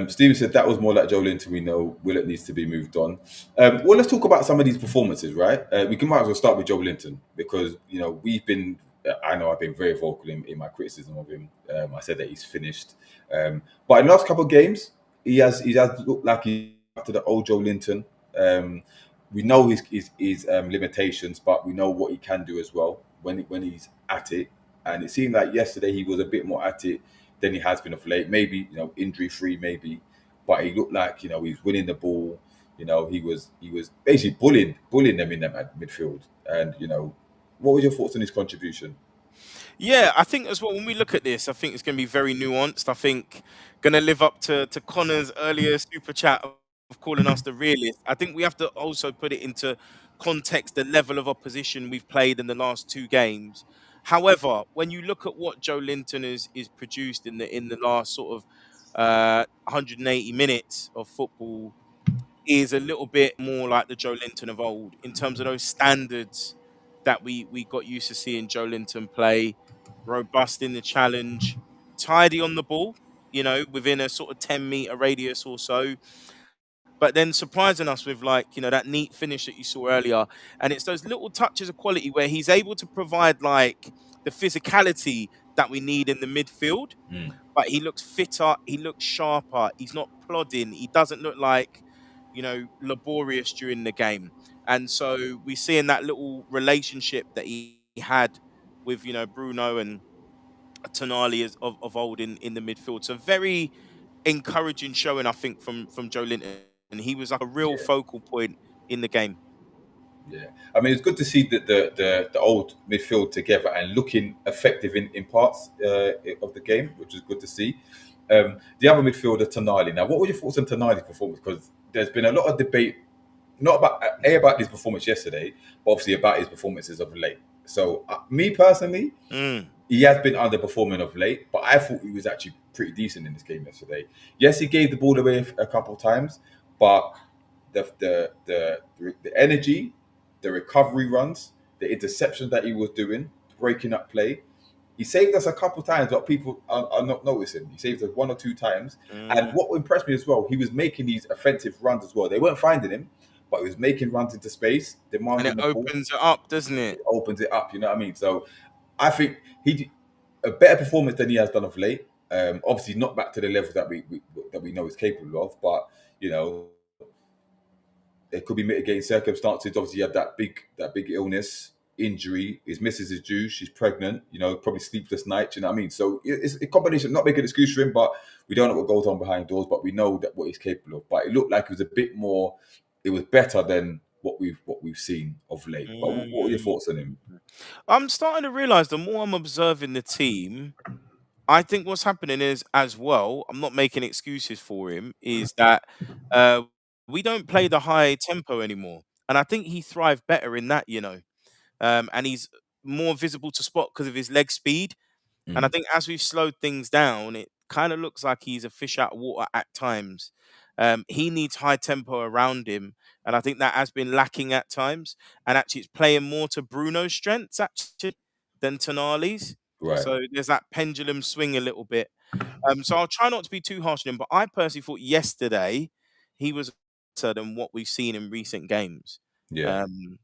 Steven said that was more like Joe Linton. We know Willett needs to be moved on. Well, let's talk about some of these performances, right? We can might as well start with Joe Linton because we've been. I know I've been very vocal in my criticism of him. I said that he's finished, but in the last couple of games, he has looked like he's back to the old Joe Linton. Um, we know his limitations, but we know what he can do as well when he's at it. And it seemed like yesterday he was a bit more at it than he has been of late. Maybe injury free, maybe, but he looked like he's winning the ball. He was basically bullying them in that midfield. And what were your thoughts on his contribution? Yeah, I think as well, when we look at this, I think it's going to be very nuanced. I think going to live up to Connor's earlier super chat of calling us the realist. I think we have to also put it into context, the level of opposition we've played in the last two games. However, when you look at what Joe Linton is produced in the last sort of 180 minutes of football, is a little bit more like the Joe Linton of old in terms of those standards that we got used to seeing Joe Linton play. Robust in the challenge, tidy on the ball, within a sort of 10-meter radius or so, but then surprising us with, like, that neat finish that you saw earlier. And it's those little touches of quality where he's able to provide, like, the physicality that we need in the midfield, Mm, but he looks fitter, he looks sharper, he's not plodding, he doesn't look like, laborious during the game. And so we see in that little relationship that he had with, Bruno and Tonali of old in the midfield. So very encouraging showing, I think, from Joe Linton. And he was like a real yeah. focal point in the game. Yeah, I mean, it's good to see the old midfield together and looking effective in parts of the game, which is good to see. The other midfielder, Tonali. Now, what were your thoughts on Tonali's performance? Because there's been a lot of debate, not about his performance yesterday, but obviously about his performances of late. So, me personally, Mm. he has been underperforming of late, but I thought he was actually pretty decent in this game yesterday. Yes, he gave the ball away a couple of times, but the energy, the recovery runs, the interceptions that he was doing, breaking up play, he saved us a couple of times, but people are not noticing. He saved us one or two times, and Mm. what impressed me as well, he was making these offensive runs as well. They weren't finding him, but he was making runs into space, And it demanding the ball. opens it up, doesn't It it? opens it up. You know what I mean? So I think a better performance than he has done of late. Obviously, not back to the level that we know he's capable of, but you know, there could be mitigating circumstances. Obviously, you have that big illness, injury. His missus is due; she's pregnant. Probably sleepless nights. You know what I mean? So it's a combination. Not making an excuse for him, but we don't know what goes on behind doors. But we know that what he's capable of. But it looked like it was a bit more. It was better than what we've seen of late. But what are your Mm. thoughts on him? I'm starting to realize the more I'm observing the team, I think what's happening is, as well, I'm not making excuses for him, is that uh, we don't play the high tempo anymore. And I think he thrived better in that. And he's more visible to spot because of his leg speed. And I Mm, think as we've slowed things down, it kind of looks like he's a fish out of water at times. He needs high tempo around him, and I think that has been lacking at times. And actually, it's playing more to Bruno's strengths actually than Tonali's. right. So there's that pendulum swing a little bit. So I'll try not to be too harsh on him, but I personally thought yesterday he was better than what we've seen in recent games. Yeah. Um,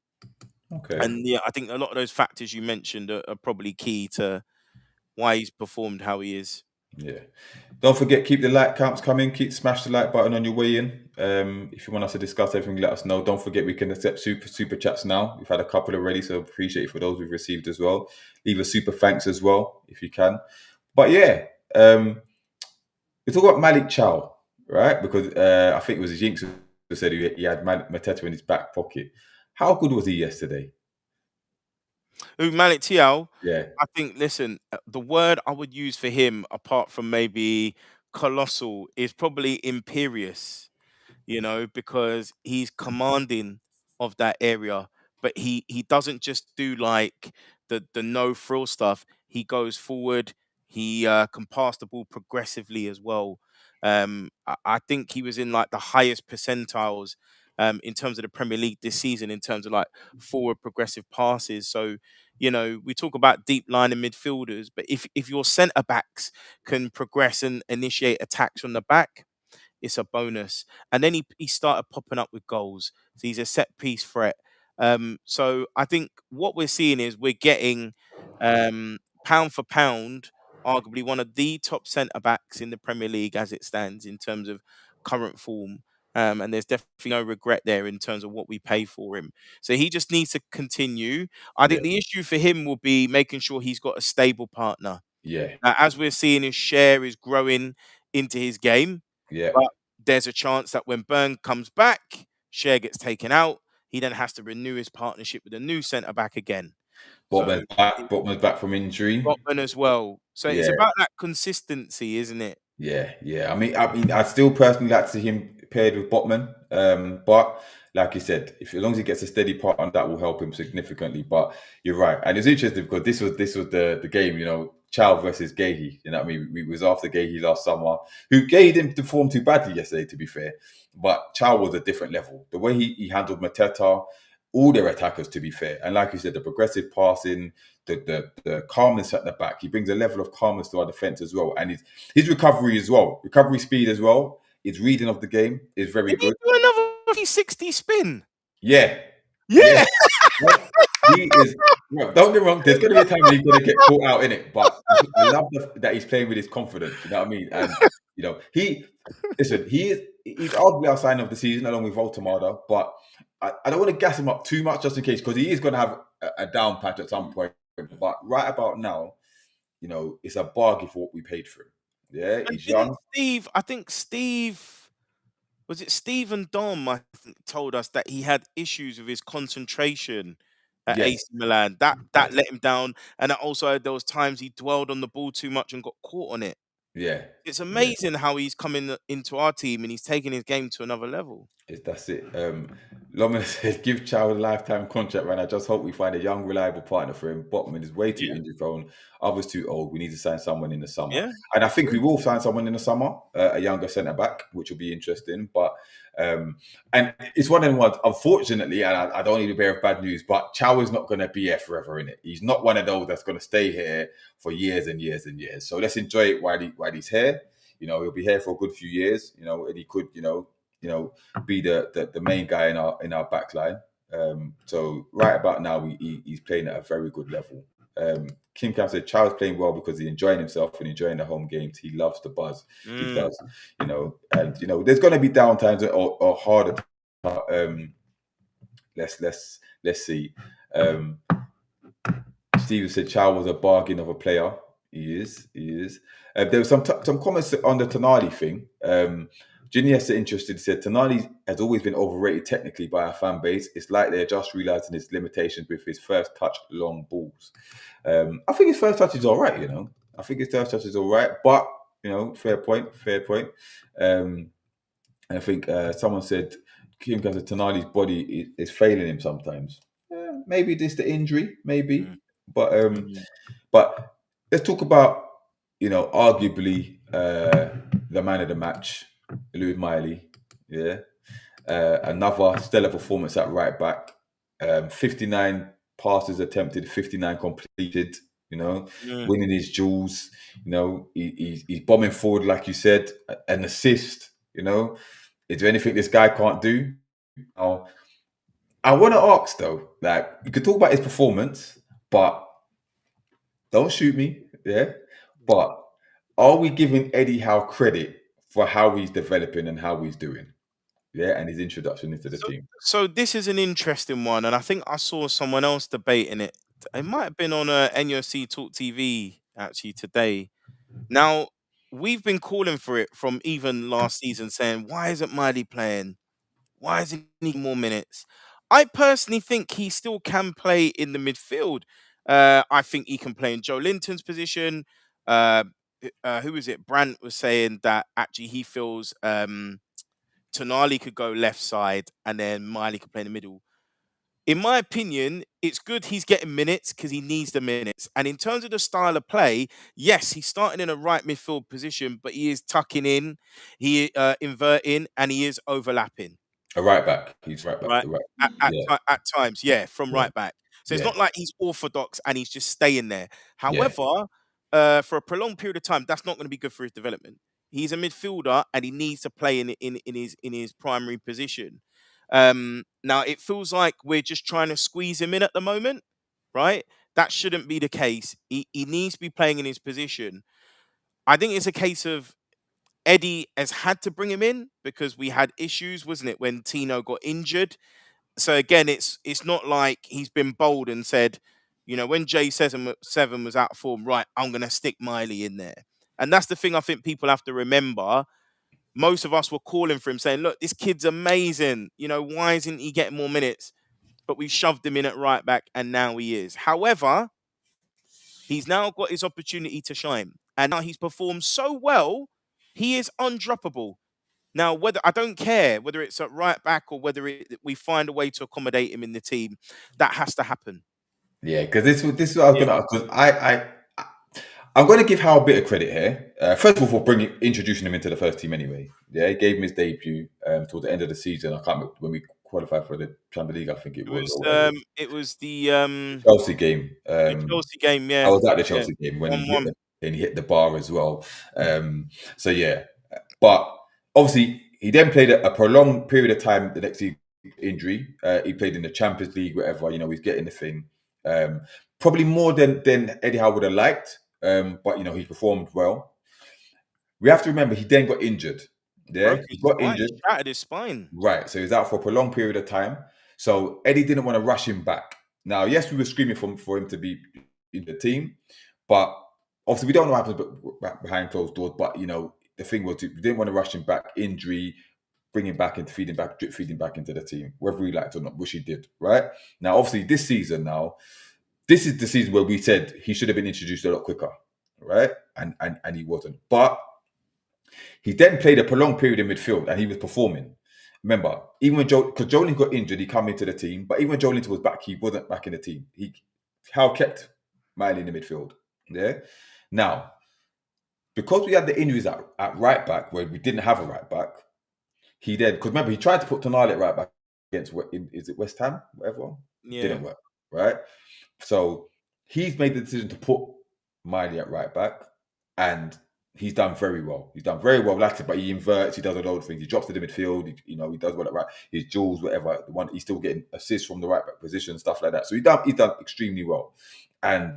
Okay. and yeah, I think a lot of those factors you mentioned are probably key to why he's performed how he is. Yeah. Don't forget, keep the like counts coming. Keep smash the like button on your way in. If you want us to discuss everything, let us know. Don't forget, we can accept super chats now. We've had a couple already, so appreciate it for those we've received as well. Leave a super thanks as well if you can. But yeah, we talk about Malik Chow, right? Because I think it was Jinx who said he had Mateta in his back pocket. How good was he yesterday? Who, Malik Tiao? Yeah, I think, listen, the word I would use for him, apart from maybe colossal, is probably imperious. Because he's commanding of that area, but he doesn't just do like the no frill stuff. He goes forward. He can pass the ball progressively as well. I think he was in like the highest percentiles in terms of the Premier League this season in terms of like forward progressive passes. So we talk about deep line and midfielders, but if your centre backs can progress and initiate attacks from the back, it's a bonus. And then he started popping up with goals. So he's a set piece threat. So I think what we're seeing is we're getting pound for pound, arguably one of the top centre backs in the Premier League as it stands in terms of current form. And there's definitely no regret there in terms of what we pay for him. So he just needs to continue. I yeah, think the issue for him will be making sure he's got a stable partner. yeah, As we're seeing, his share is growing into his game, yeah. but there's a chance that when Burn comes back, share gets taken out. He then has to renew his partnership with a new centre back again. So Botman's back. Botman's back from injury. Botman as well. So it's Yeah, about that consistency, isn't it? yeah. I mean, I still personally like to see him paired with Botman. But like you said, if as long as he gets a steady partner, that will help him significantly. But you're right, and it's interesting because this was the game. Chow versus Gahey. You know what I mean? We was after Gahey last summer, who Gahey didn't perform too badly yesterday, to be fair. But Chow was a different level. The way he handled Mateta, all their attackers, to be fair, and like you said, the progressive passing, the calmness at the back. He brings a level of calmness to our defense as well, and his recovery as well, recovery speed as well. His reading of the game is very Did he good. do another 360 spin? Yeah, yeah. Yeah. Well, he is. Well, don't get me wrong. There's going to be a time when he's going to get caught out in it, but I love that he's playing with his confidence. You know what I mean? And he listen. He's arguably our sign of the season along with Voltamada, but I don't want to gas him up too much just in case because he is going to have a down patch at some point. But right about now, it's a bargain for what we paid for him. Yeah, And he's didn't young. Steve? I think Steve. Was it Stephen Dom? I think told us that he had issues with his concentration at Yes, AC Milan. That yes, let him down, and that also there was times he dwelled on the ball too much and got caught on it. yeah, It's yeah. amazing how he's coming into our team and he's taking his game to another level. That's it. Loman said, "Give Chow a lifetime contract, man. I just hope we find a young, reliable partner for him. Botman is way too Yeah, injury prone. Others too old. We need to sign someone in the summer, yeah, and I think we agree. will sign someone in the summer, a younger centre back, which will be interesting. But and it's one of them ones. Unfortunately, and I don't need to bear bad news, but Chow is not going to be here forever. In it, he's not one of those that's going to stay here for years and years and years. So let's enjoy it while he's here. He'll be here for a good few years. And he could, be the main guy in our back line. So right about now, he's playing at a very good level. Kim Cam said Chow's playing well because he's enjoying himself and enjoying the home games. He loves the buzz. He Mm. does, and there's going to be down times or harder. Let's see. Steven said Chow was a bargain of a player. He is. There was some comments on the Tonali thing. Junior interested said Tonali has always been overrated technically by our fan base. It's like they're just realizing his limitations with his first touch long balls. I think his first touch is all right. I think his first touch is all right, but fair point. And I think someone said Kim Gaza Tonali's body is failing him sometimes. Maybe this the injury, maybe, Mm. but Mm. but let's talk about arguably the man of the match, Louis Miley. Yeah, another stellar performance at right back. 59 passes attempted, 59 completed. Mm. Winning his duels. He's bombing forward like you said, an assist. Is there anything this guy can't do? Oh, I want to ask though, like you could talk about his performance, but don't shoot me, yeah. But are we giving Eddie Howe credit for how he's developing and how he's doing, yeah, and his introduction into the So, team? so this is an interesting one, and I think I saw someone else debating it. It might have been on NUFC Talk TV actually today. Now, we've been calling for it from even last season, saying, why isn't Miley playing? Why isn't he getting more minutes? I personally think he still can play in the midfield. I think he can play in Joe Linton's position. Uh, who is it? Brandt was saying that actually he feels Tonali could go left side and then Miley could play in the middle. In my opinion, it's good he's getting minutes because he needs the minutes. And in terms of the style of play, yes, he's starting in a right midfield position, but he is tucking in, he inverting, and he is overlapping. A right back. He's right back. Right. The right. At Yeah. at times, yeah, from Yeah. right back. So it's Yeah. not like he's orthodox and he's just staying there. Yeah. However, for a prolonged period of time, that's not going to be good for his development. He's a midfielder and he needs to play in his primary position. Now it feels like we're just trying to squeeze him in at the moment, right? That shouldn't be the case. He needs to be playing in his position. I think it's a case of Eddie has had to bring him in because we had issues, wasn't it, when Tino got injured? So again, it's not like he's been bold and said, when J7 was out of form, right, I'm gonna stick Miley in there. And that's the thing I think people have to remember. Most of us were calling for him, saying, look, this kid's amazing. Why isn't he getting more minutes? But we shoved him in at right back, and now he is. However, he's now got his opportunity to shine. And now he's performed so well, he is undroppable. Now, whether I don't care whether it's at right back or whether we find a way to accommodate him in the team, that has to happen. Yeah. Because this is what I was Yeah, gonna ask. Because I'm going to give Hal a bit of credit here. First of all, for introducing him into the first team anyway. Yeah, he gave him his debut towards the end of the season. I can't remember when we qualified for the Champions League. I think it it was, was or whatever. it was Chelsea game. the Chelsea game. I Yeah, was at the yeah, Chelsea game when 1-1. he hit the bar as well. So yeah, but obviously he then played a prolonged period of time. The next injury, he played in the Champions League, whatever. He's getting the thing. Probably more than Eddie Howe would have liked. But he performed well. We have to remember he then got injured. Yeah, Broke he his got spine, injured. shattered his spine. Right. So he was out for a prolonged period of time. So Eddie didn't want to rush him back. Now, yes, we were screaming for him to be in the team, but obviously we don't know what happens behind closed doors. But the thing was we didn't want to rush him back, injury, bring him back and drip feeding back into the team, whether we liked or not, which he did. Right. Now, obviously, this season this is the season where we said he should have been introduced a lot quicker, right? And he wasn't. But he then played a prolonged period in midfield and he was performing. Remember, even when because Joelinton got injured, he came into the team. But even when Joelinton was back, he wasn't back in the team. Hal kept Miley in the midfield. Yeah. Now, because we had the injuries at right back, where we didn't have a right back, he then, because remember, he tried to put Tonali at right back against, is it West Ham? Whatever. Yeah, Didn't work. Right. So he's made the decision to put Miley at right back, and he's done very well. He's done very well later, but he inverts, he does a load of things. He drops to the midfield, he does well at right. His jewels, whatever. The one he's still getting assists from the right back position, stuff like that. So he's done extremely well, and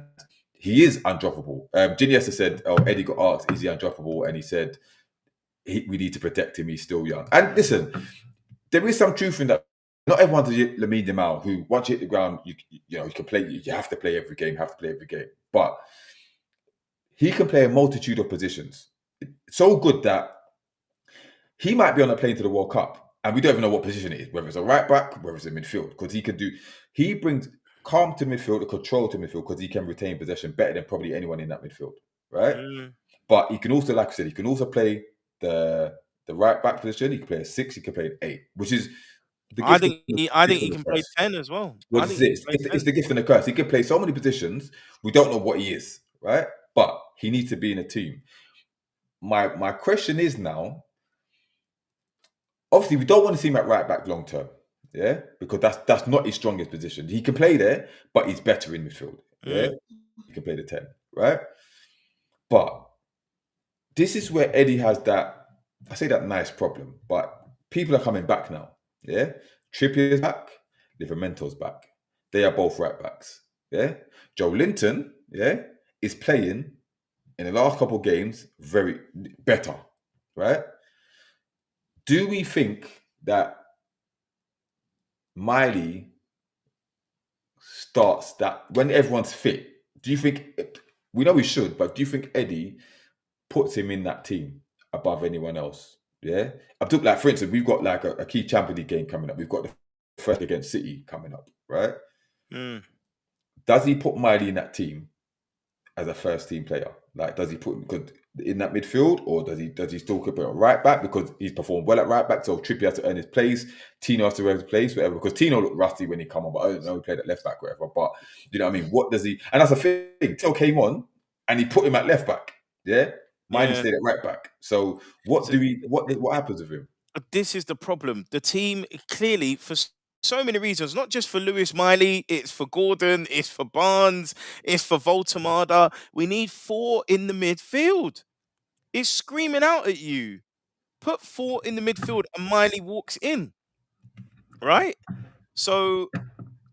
he is undroppable. Giniesta said, "Oh, Eddie got asked, is he undroppable?" And he said, "We need to protect him. He's still young." And listen, there is some truth in that. Not everyone's Lamine Yamal, who once you hit the ground, you can play. You have to play every game. But he can play a multitude of positions. So good that he might be on a plane to the World Cup, and we don't even know what position it is, whether it's a right back, whether it's a midfield, because he brings calm to midfield, a control to midfield, because he can retain possession better than probably anyone in that midfield, right? mm. But he can also, like I said, he can also play the right back position. He can play a 6, he can play an 8, which is the I gift think I think he and the can play curse. 10 as well. Well, I this is think he it. can play It's 10. the gift and the curse. He can play so many positions. We don't know what he is, right? But he needs to be in a team. My question is now, obviously, we don't want to see him at right back long term, yeah, because that's not his strongest position. He can play there, but he's better in midfield, yeah. Mm. He can play the 10, right? But this is where Eddie has that. I say that nice problem, but people are coming back now. Yeah, Trippier's back, Livermento's back. They are both right backs. Yeah, Joe Linton, yeah, is playing in the last couple of games very better, right? Do we think that Miley starts that when everyone's fit? Do you think we know he should, but do you think Eddie puts him in that team above anyone else? Yeah, I took like for instance, we've got like a key Champions League game coming up. We've got the first against City coming up, right? Mm. Does he put Miley in that team as a first team player? Like, does he put him in that midfield, or does he still keep it at right back because he's performed well at right back? So Trippier has to earn his place, Tino has to earn his place, whatever. Because Tino looked rusty when he come on, but I don't know he played at left back, whatever. But you know what I mean? What does he? And that's the thing. Tino came on and he put him at left back. Yeah, Miley Yeah. stayed at right back. So what So do we? What happens with him? this is the problem. The team clearly, for so many reasons, not just for Lewis Miley, it's for Gordon, it's for Barnes, it's for Voltamada. We need 4 in the midfield. It's screaming out at you. Put 4 in the midfield and Miley walks in, right? So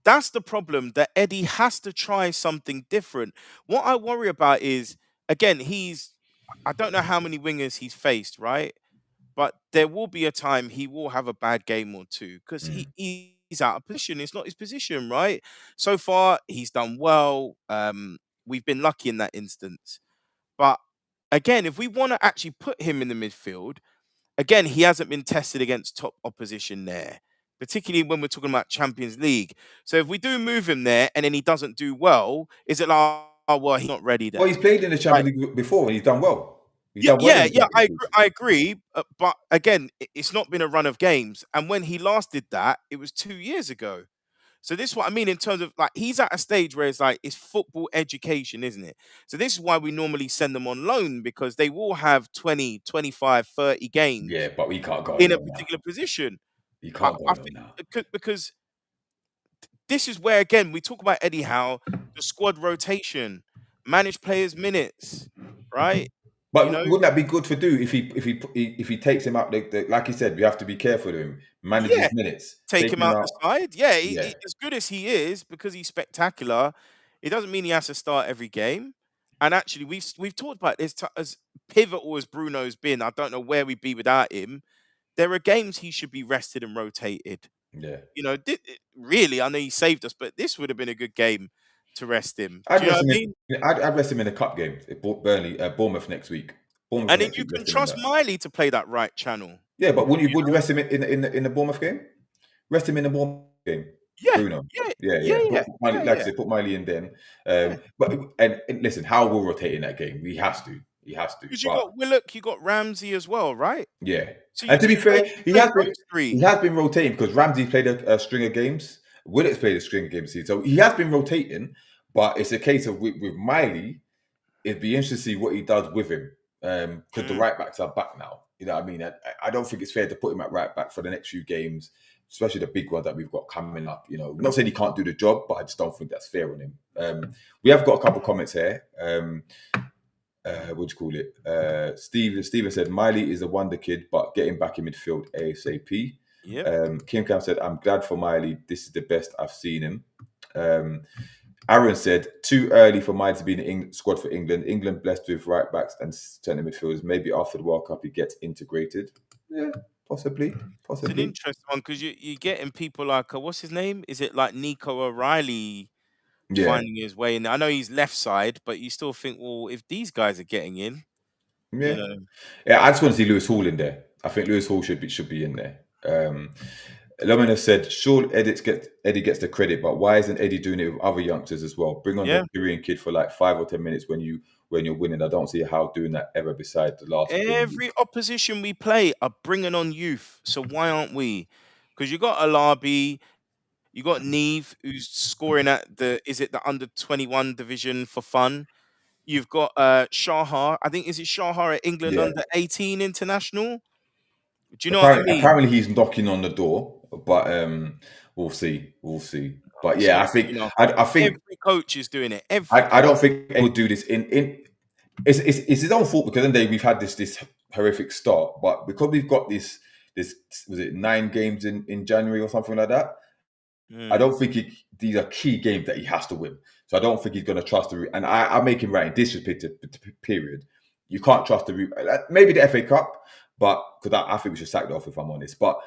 that's the problem, that Eddie has to try something different. What I worry about is, again, I don't know how many wingers he's faced, right? But there will be a time he will have a bad game or two because he's out of position. It's not his position, right? So far, he's done well. We've been lucky in that instance. But again, if we want to actually put him in the midfield, again, he hasn't been tested against top opposition there, particularly when we're talking about Champions League. So if we do move him there and then he doesn't do well, is it like, oh, well, he's not ready Well, then? he's played in the Like, Champions League before and he's done well. He's yeah, done well in yeah, the yeah. Champions League. I agree. But again, it's not been a run of games. And when he last did that, it was 2 years ago. So this is what I mean in terms of, like, he's at a stage where it's like it's football education, isn't it? So this is why we normally send them on loan, because they will have 20, 25, 30 Yeah, games but we can't go on in a loan now. particular position. He I, can't go I on loan think now. because this is where, again, we talk about Eddie Howe, the squad rotation, manage players' minutes, right? You But know, wouldn't that be good to do if he takes him out? Like you said, we have to be careful of him. Manage yeah, his minutes. take Take him him out out. the side. Yeah, Yeah, as good as he is, because he's spectacular, it doesn't mean he has to start every game. And actually, we've talked about this, as pivotal as Bruno's been. I don't know where we'd be without him. There are games he should be rested and rotated. yeah. You know, really, I know he saved us, but this would have been a good game to rest him. Do I'd you know rest what him I in. mean? I'd rest him in a cup game. Bournemouth next week. Bournemouth And then next you week. can Rest him in trust that. Miley to play that right channel. Yeah, but You would you know? rest him in the Bournemouth game? Rest him in the Bournemouth game. Yeah, Bruno. yeah, Yeah, yeah, yeah. yeah, Put Miley, yeah, like I yeah, said, put Miley in then. yeah. But and listen, how will rotate in that game? He has to. He has to. Because you But got Willock, you got Ramsey as well, right? yeah, So and to be fair, you're playing those he 3. has been rotating because Ramsey played a string of games. Willock's played a string of games, so he has been rotating. But it's a case of with Miley, it'd be interesting to see what he does with him because the Mm. right backs are back now. You know what I mean? I don't think it's fair to put him at right back for the next few games, especially the big ones that we've got coming up. You know, not saying he can't do the job, but I just don't think that's fair on him. We have got a couple of comments here. What do you call it? Steven said Miley is a wonder kid, but getting back in midfield ASAP. Yep. Kim Cam said, I'm glad for Miley. This is the best I've seen him. Aaron said, too early for Miley to be in the squad for England. England blessed with right backs and centre midfielders. Maybe after the World Cup he gets integrated. Yeah, possibly. It's an interesting one, because you're getting people like, what's his name? Is it like Nico O'Reilly Yeah, finding his way in? I know he's left side, but you still think, well, if these guys are getting in, you yeah. know. Yeah, I just want to see Lewis Hall in there. I think Lewis Hall should be in there. Lomina said, sure, Eddie gets the credit, but why isn't Eddie doing it with other youngsters as well? Bring on Yeah. the Korean kid for like 5 or 10 minutes when you're winning. I don't see how doing that ever beside the last game. Every opposition we play are bringing on youth. So why aren't we? Because you got Alabi, you got Neve, who's scoring at is it the under 21 division for fun? You've got Shahar. I think, is it Shahar at England Yeah. under 18 international? Do you know what I mean? Apparently he's knocking on the door, but we'll see. We'll see. But It's yeah, not good enough. I think Every coach is doing it. Every I coach. don't think he would do this in it's his own fault because then we've had this horrific start, but because we've got this this was it 9 games in January or something like that. I don't think these are key games that he has to win. So I don't think he's going to trust the. And I make him right in this period. You can't trust maybe the FA Cup, but because I think we should sack it off if I'm honest. But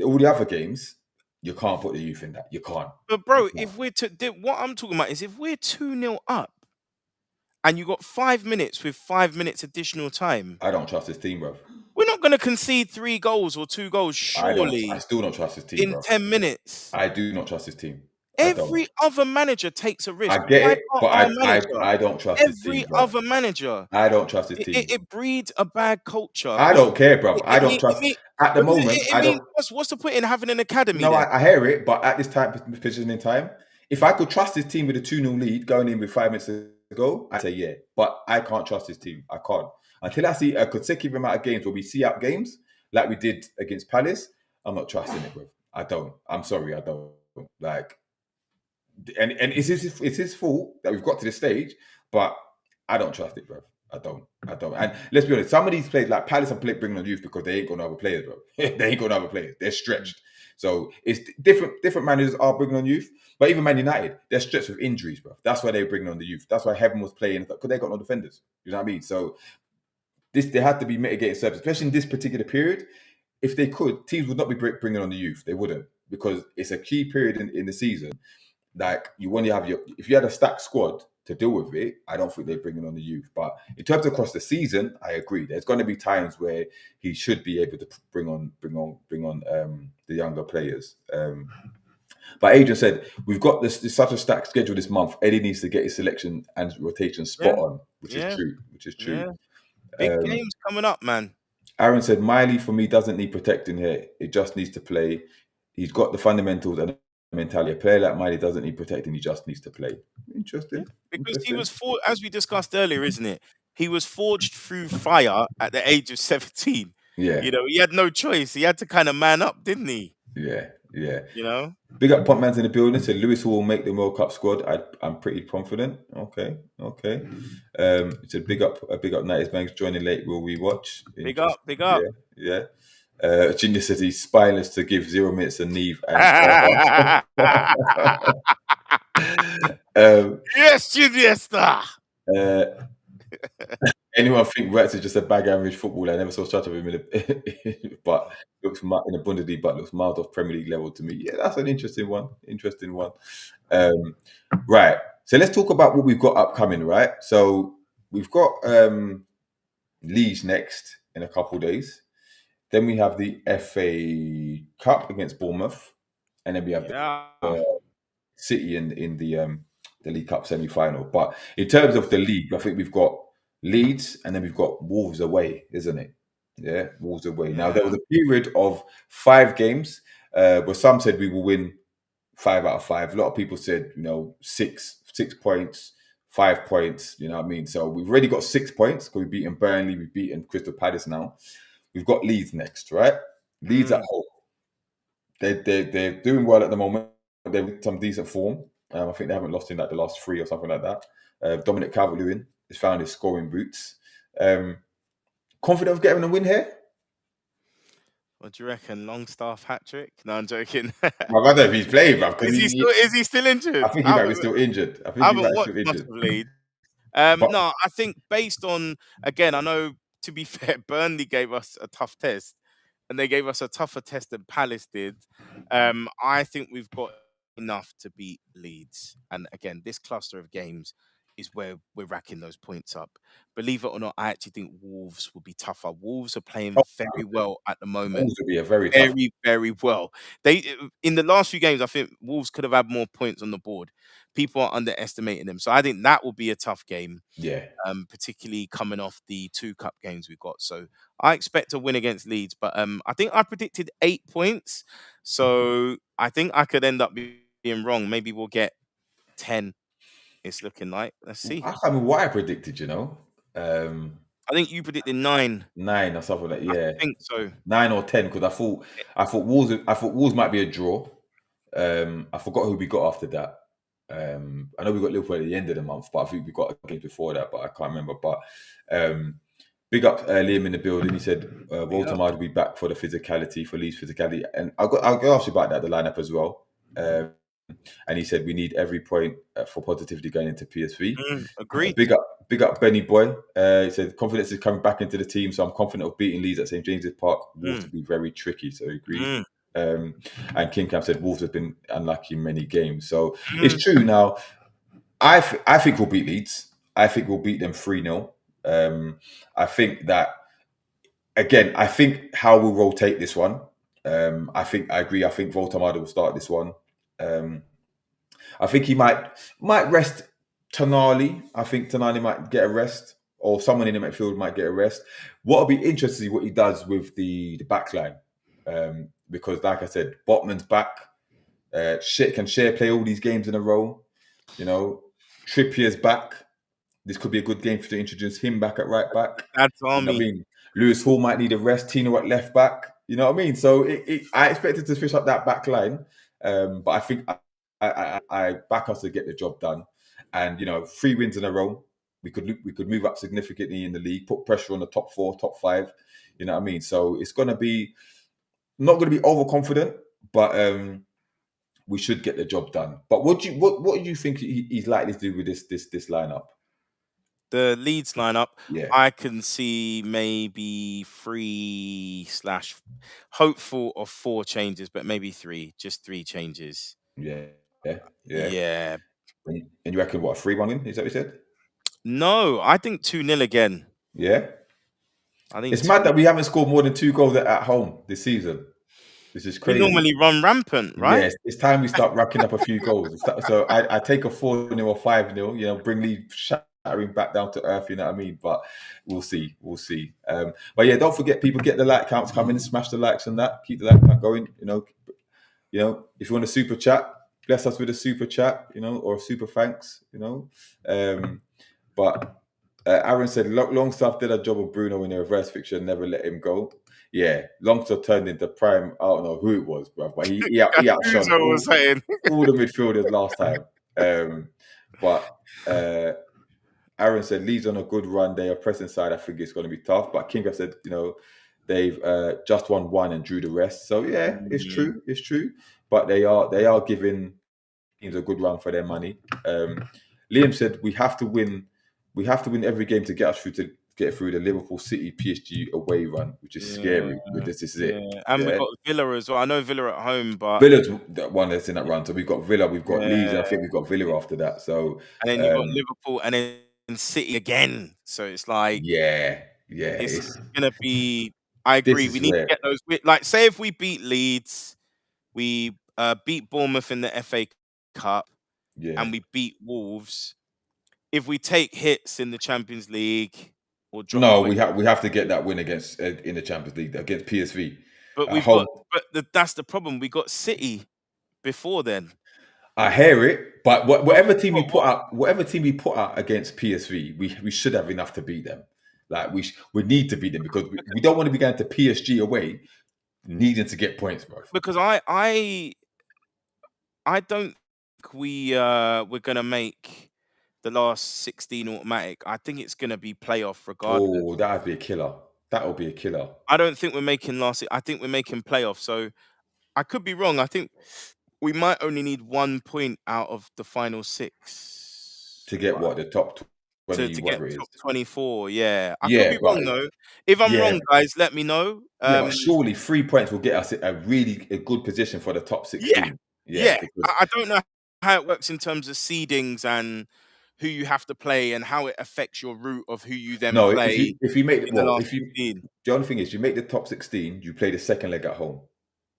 all the other games, you can't put the youth in that. You can't. But bro, if we're what I'm talking about is if we're 2-0 up and you got 5 minutes with 5 minutes additional time, I don't trust this team, bro. we're not going to concede 3 goals or 2 goals, surely. I still don't trust this team, in bro. 10 minutes. I do not trust this team. Every other manager takes a risk. I get Why it, can't but our manager? I don't trust this team, Every bro. other manager. I don't trust this team. It breeds a bad culture. I don't care, bro. I don't trust. At the moment, I don't. What's the point in having an academy? No, I hear it, but at this position in time, if I could trust this team with a 2-0 lead going in with 5 minutes to go, I'd say yeah. But I can't trust this team. I can't. Until I see a consecutive amount of games where we see out games like we did against Palace, I'm not trusting it, bro. I don't. I'm sorry, I don't. Like, and it's his fault that we've got to this stage, but I don't trust it, bro. I don't. And let's be honest, some of these players, like Palace, are bringing on youth because they ain't got no other players, bro. They ain't got no other players. They're stretched. So it's different managers are bringing on youth, but even Man United, they're stretched with injuries, bro. That's why they're bringing on the youth. That's why Heaven was playing, because they got no defenders. You know what I mean? So there had to be mitigating steps, especially in this particular period. If they could, teams would not be bringing on the youth. They wouldn't, because it's a key period in the season. Like, if you had a stacked squad to deal with it, I don't think they're bringing on the youth. But in terms of across the season, I agree. There's going to be times where he should be able to bring on the younger players. But Adrian said, we've got this such a stacked schedule this month. Eddie needs to get his selection and rotation spot on, which is true. Yeah. Big games coming up, man. Aaron said, Miley for me doesn't need protecting here. It just needs to play. He's got the fundamentals and mentality. A player like Miley doesn't need protecting. He just needs to play. Interesting. Because he was as we discussed earlier, isn't it? He was forged through fire at the age of 17. Yeah. You know, he had no choice. He had to kind of man up, didn't he? Yeah. You know? Big up Pumpman's in the building. Said Lewis will make the World Cup squad. I'm pretty confident. Okay. It's a big up 90's Banks joining late. Will we watch? Big up. Yeah. Junior says he's spineless to give 0 minutes to Neve. Yes, Junior. Anyone think Rex is just a bag average footballer? I never saw such of him but looks in the Bundesliga, but looks mild off Premier League level to me. Yeah, that's an interesting one. Right. So let's talk about what we've got upcoming, right? So we've got Leeds next in a couple of days. Then we have the FA Cup against Bournemouth, and then we have the City in the League Cup semi-final. But in terms of the league, I think we've got Leeds, and then we've got Wolves away, isn't it? Yeah, Wolves away. Now, there was a period of 5 games where some said we will win 5 out of 5. A lot of people said, 6 points, 5 points, you know what I mean? So we've already got 6 points because we've beaten Burnley, we've beaten Crystal Palace now. We've got Leeds next, right? Leeds at home. They're doing well at the moment. They're in some decent form. I think they haven't lost in like the last 3 or something like that. Dominic Calvert-Lewin has found his scoring boots. Confident of getting a win here? What do you reckon? Longstaff hat trick? No, I'm joking. I don't know if he's playing, bruv. Is he still injured? I think he might be still injured. I haven't watched much of Leeds. No, I think based on, again, I know, to be fair, Burnley gave us a tough test, and they gave us a tougher test than Palace did. I think we've got enough to beat Leeds. And again, this cluster of games is where we're racking those points up. Believe it or not, I actually think Wolves will be tougher. Wolves are playing very well at the moment. Wolves will be a very, very well. In the last few games, I think Wolves could have had more points on the board. People are underestimating them. So I think that will be a tough game. Yeah. Particularly coming off the 2 cup games we've got. So I expect a win against Leeds. But I think I predicted 8 points. So I think I could end up being wrong. Maybe we'll get 10. It's looking like. Let's see. I can't remember what I predicted, I think you predicted 9. 9 or something like that. Yeah. I think so. 9 or 10, because I thought Wolves might be a draw. I forgot who we got after that. I know we got Liverpool at the end of the month, but I think we got a game before that, but I can't remember. But big up Liam in the building. He said Yeah. Voldemort will be back for the physicality, for Leeds physicality, and I'll ask you about that, the lineup as well. And he said we need every point for positivity going into PSV. Agreed. Big up Benny Boy. He said confidence is coming back into the team, so I'm confident of beating Leeds at St James's Park. Wolves to be very tricky, so he agreed. And King Cam said Wolves have been unlucky in many games, so it's true. Now I think we'll beat Leeds. I think we'll beat them 3-0. I think that, again, I think how we'll rotate this one. I agree. I think Voltamada will start this one. I think he might rest Tonali. I think Tonali might get a rest, or someone in the midfield might get a rest. What'll be interesting to see what he does with the back line. Because, like I said, Botman's back. Can Share play all these games in a row? You know, Trippier's back. This could be a good game to introduce him back at right back. That's You know Army. what I mean? Lewis Hall might need a rest. Tino at left back. You know what I mean? So I expected to fish up that back line, but I think I back us to get the job done. And 3 wins in a row, we could move up significantly in the league, put pressure on the top 4, top 5. You know what I mean? So it's gonna be not going to be overconfident, but we should get the job done. But what do you think he's likely to do with this lineup? The Leeds lineup, Yeah. I can see maybe 3 / hopeful of 4 changes, but maybe 3, just 3 changes. Yeah. Yeah. And you reckon what, a 3-1 win? Is that what you said? No, I think 2-0 again. Yeah. I think It's mad that we haven't scored more than 2 goals at home this season. This is we crazy. normally run rampant, right? Yes, it's time we start racking up a few goals. So I take a 4-0 or 5-0, bring Leeds shattering back down to earth, you know what I mean? But we'll see. But yeah, don't forget, people, get the like counts coming, smash the likes and that, keep the like count going, if you want a super chat, bless us with a super chat, or a super thanks, but Aaron said Longstaff did a job of Bruno in the reverse fixture, never let him go. Yeah, Longstaff turned into prime. I don't know who it was, bro, but he outshone all the midfielders last time. But Aaron said Leeds on a good run. They are pressing side. I think it's going to be tough. But Kinga said, they've just won 1 and drew the rest. So yeah, it's true. It's true. But they are giving teams a good run for their money. Liam said we have to win. We have to win every game to get through the Liverpool City PSG away run, which is scary. This is it. And we've got Villa as well. I know Villa at home, but Villa's the one that's in that run. So we've got Villa, we've got Leeds, and I think we've got Villa after that. So and then you've got Liverpool and then City again. So it's like it's gonna be. I agree. We need to get those. Like, say if we beat Leeds, we beat Bournemouth in the FA Cup, and we beat Wolves. If we take hits in the Champions League or drop we have to get that win against in the Champions League against PSV. But that's the problem. We got City before then. I hear it, but whatever team we put out against PSV, we should have enough to beat them. Like we need to beat them because we don't want to be going to PSG away needing to get points, bro. Because I don't think we're gonna make the last 16 automatic. I think it's gonna be playoff regardless. Oh, that'd be a killer. That would be a killer. I don't think we're making I think we're making playoff. So I could be wrong. I think we might only need 1 point out of the final 6 to get the top 20, to get top 24. Yeah, I could be wrong though. If I'm wrong, guys, let me know. But surely 3 points will get us a good position for the top 16. Yeah. I don't know how it works in terms of seedings and who you have to play and how it affects your route of who you then play. If you make the only thing is you make the top 16, you play the second leg at home.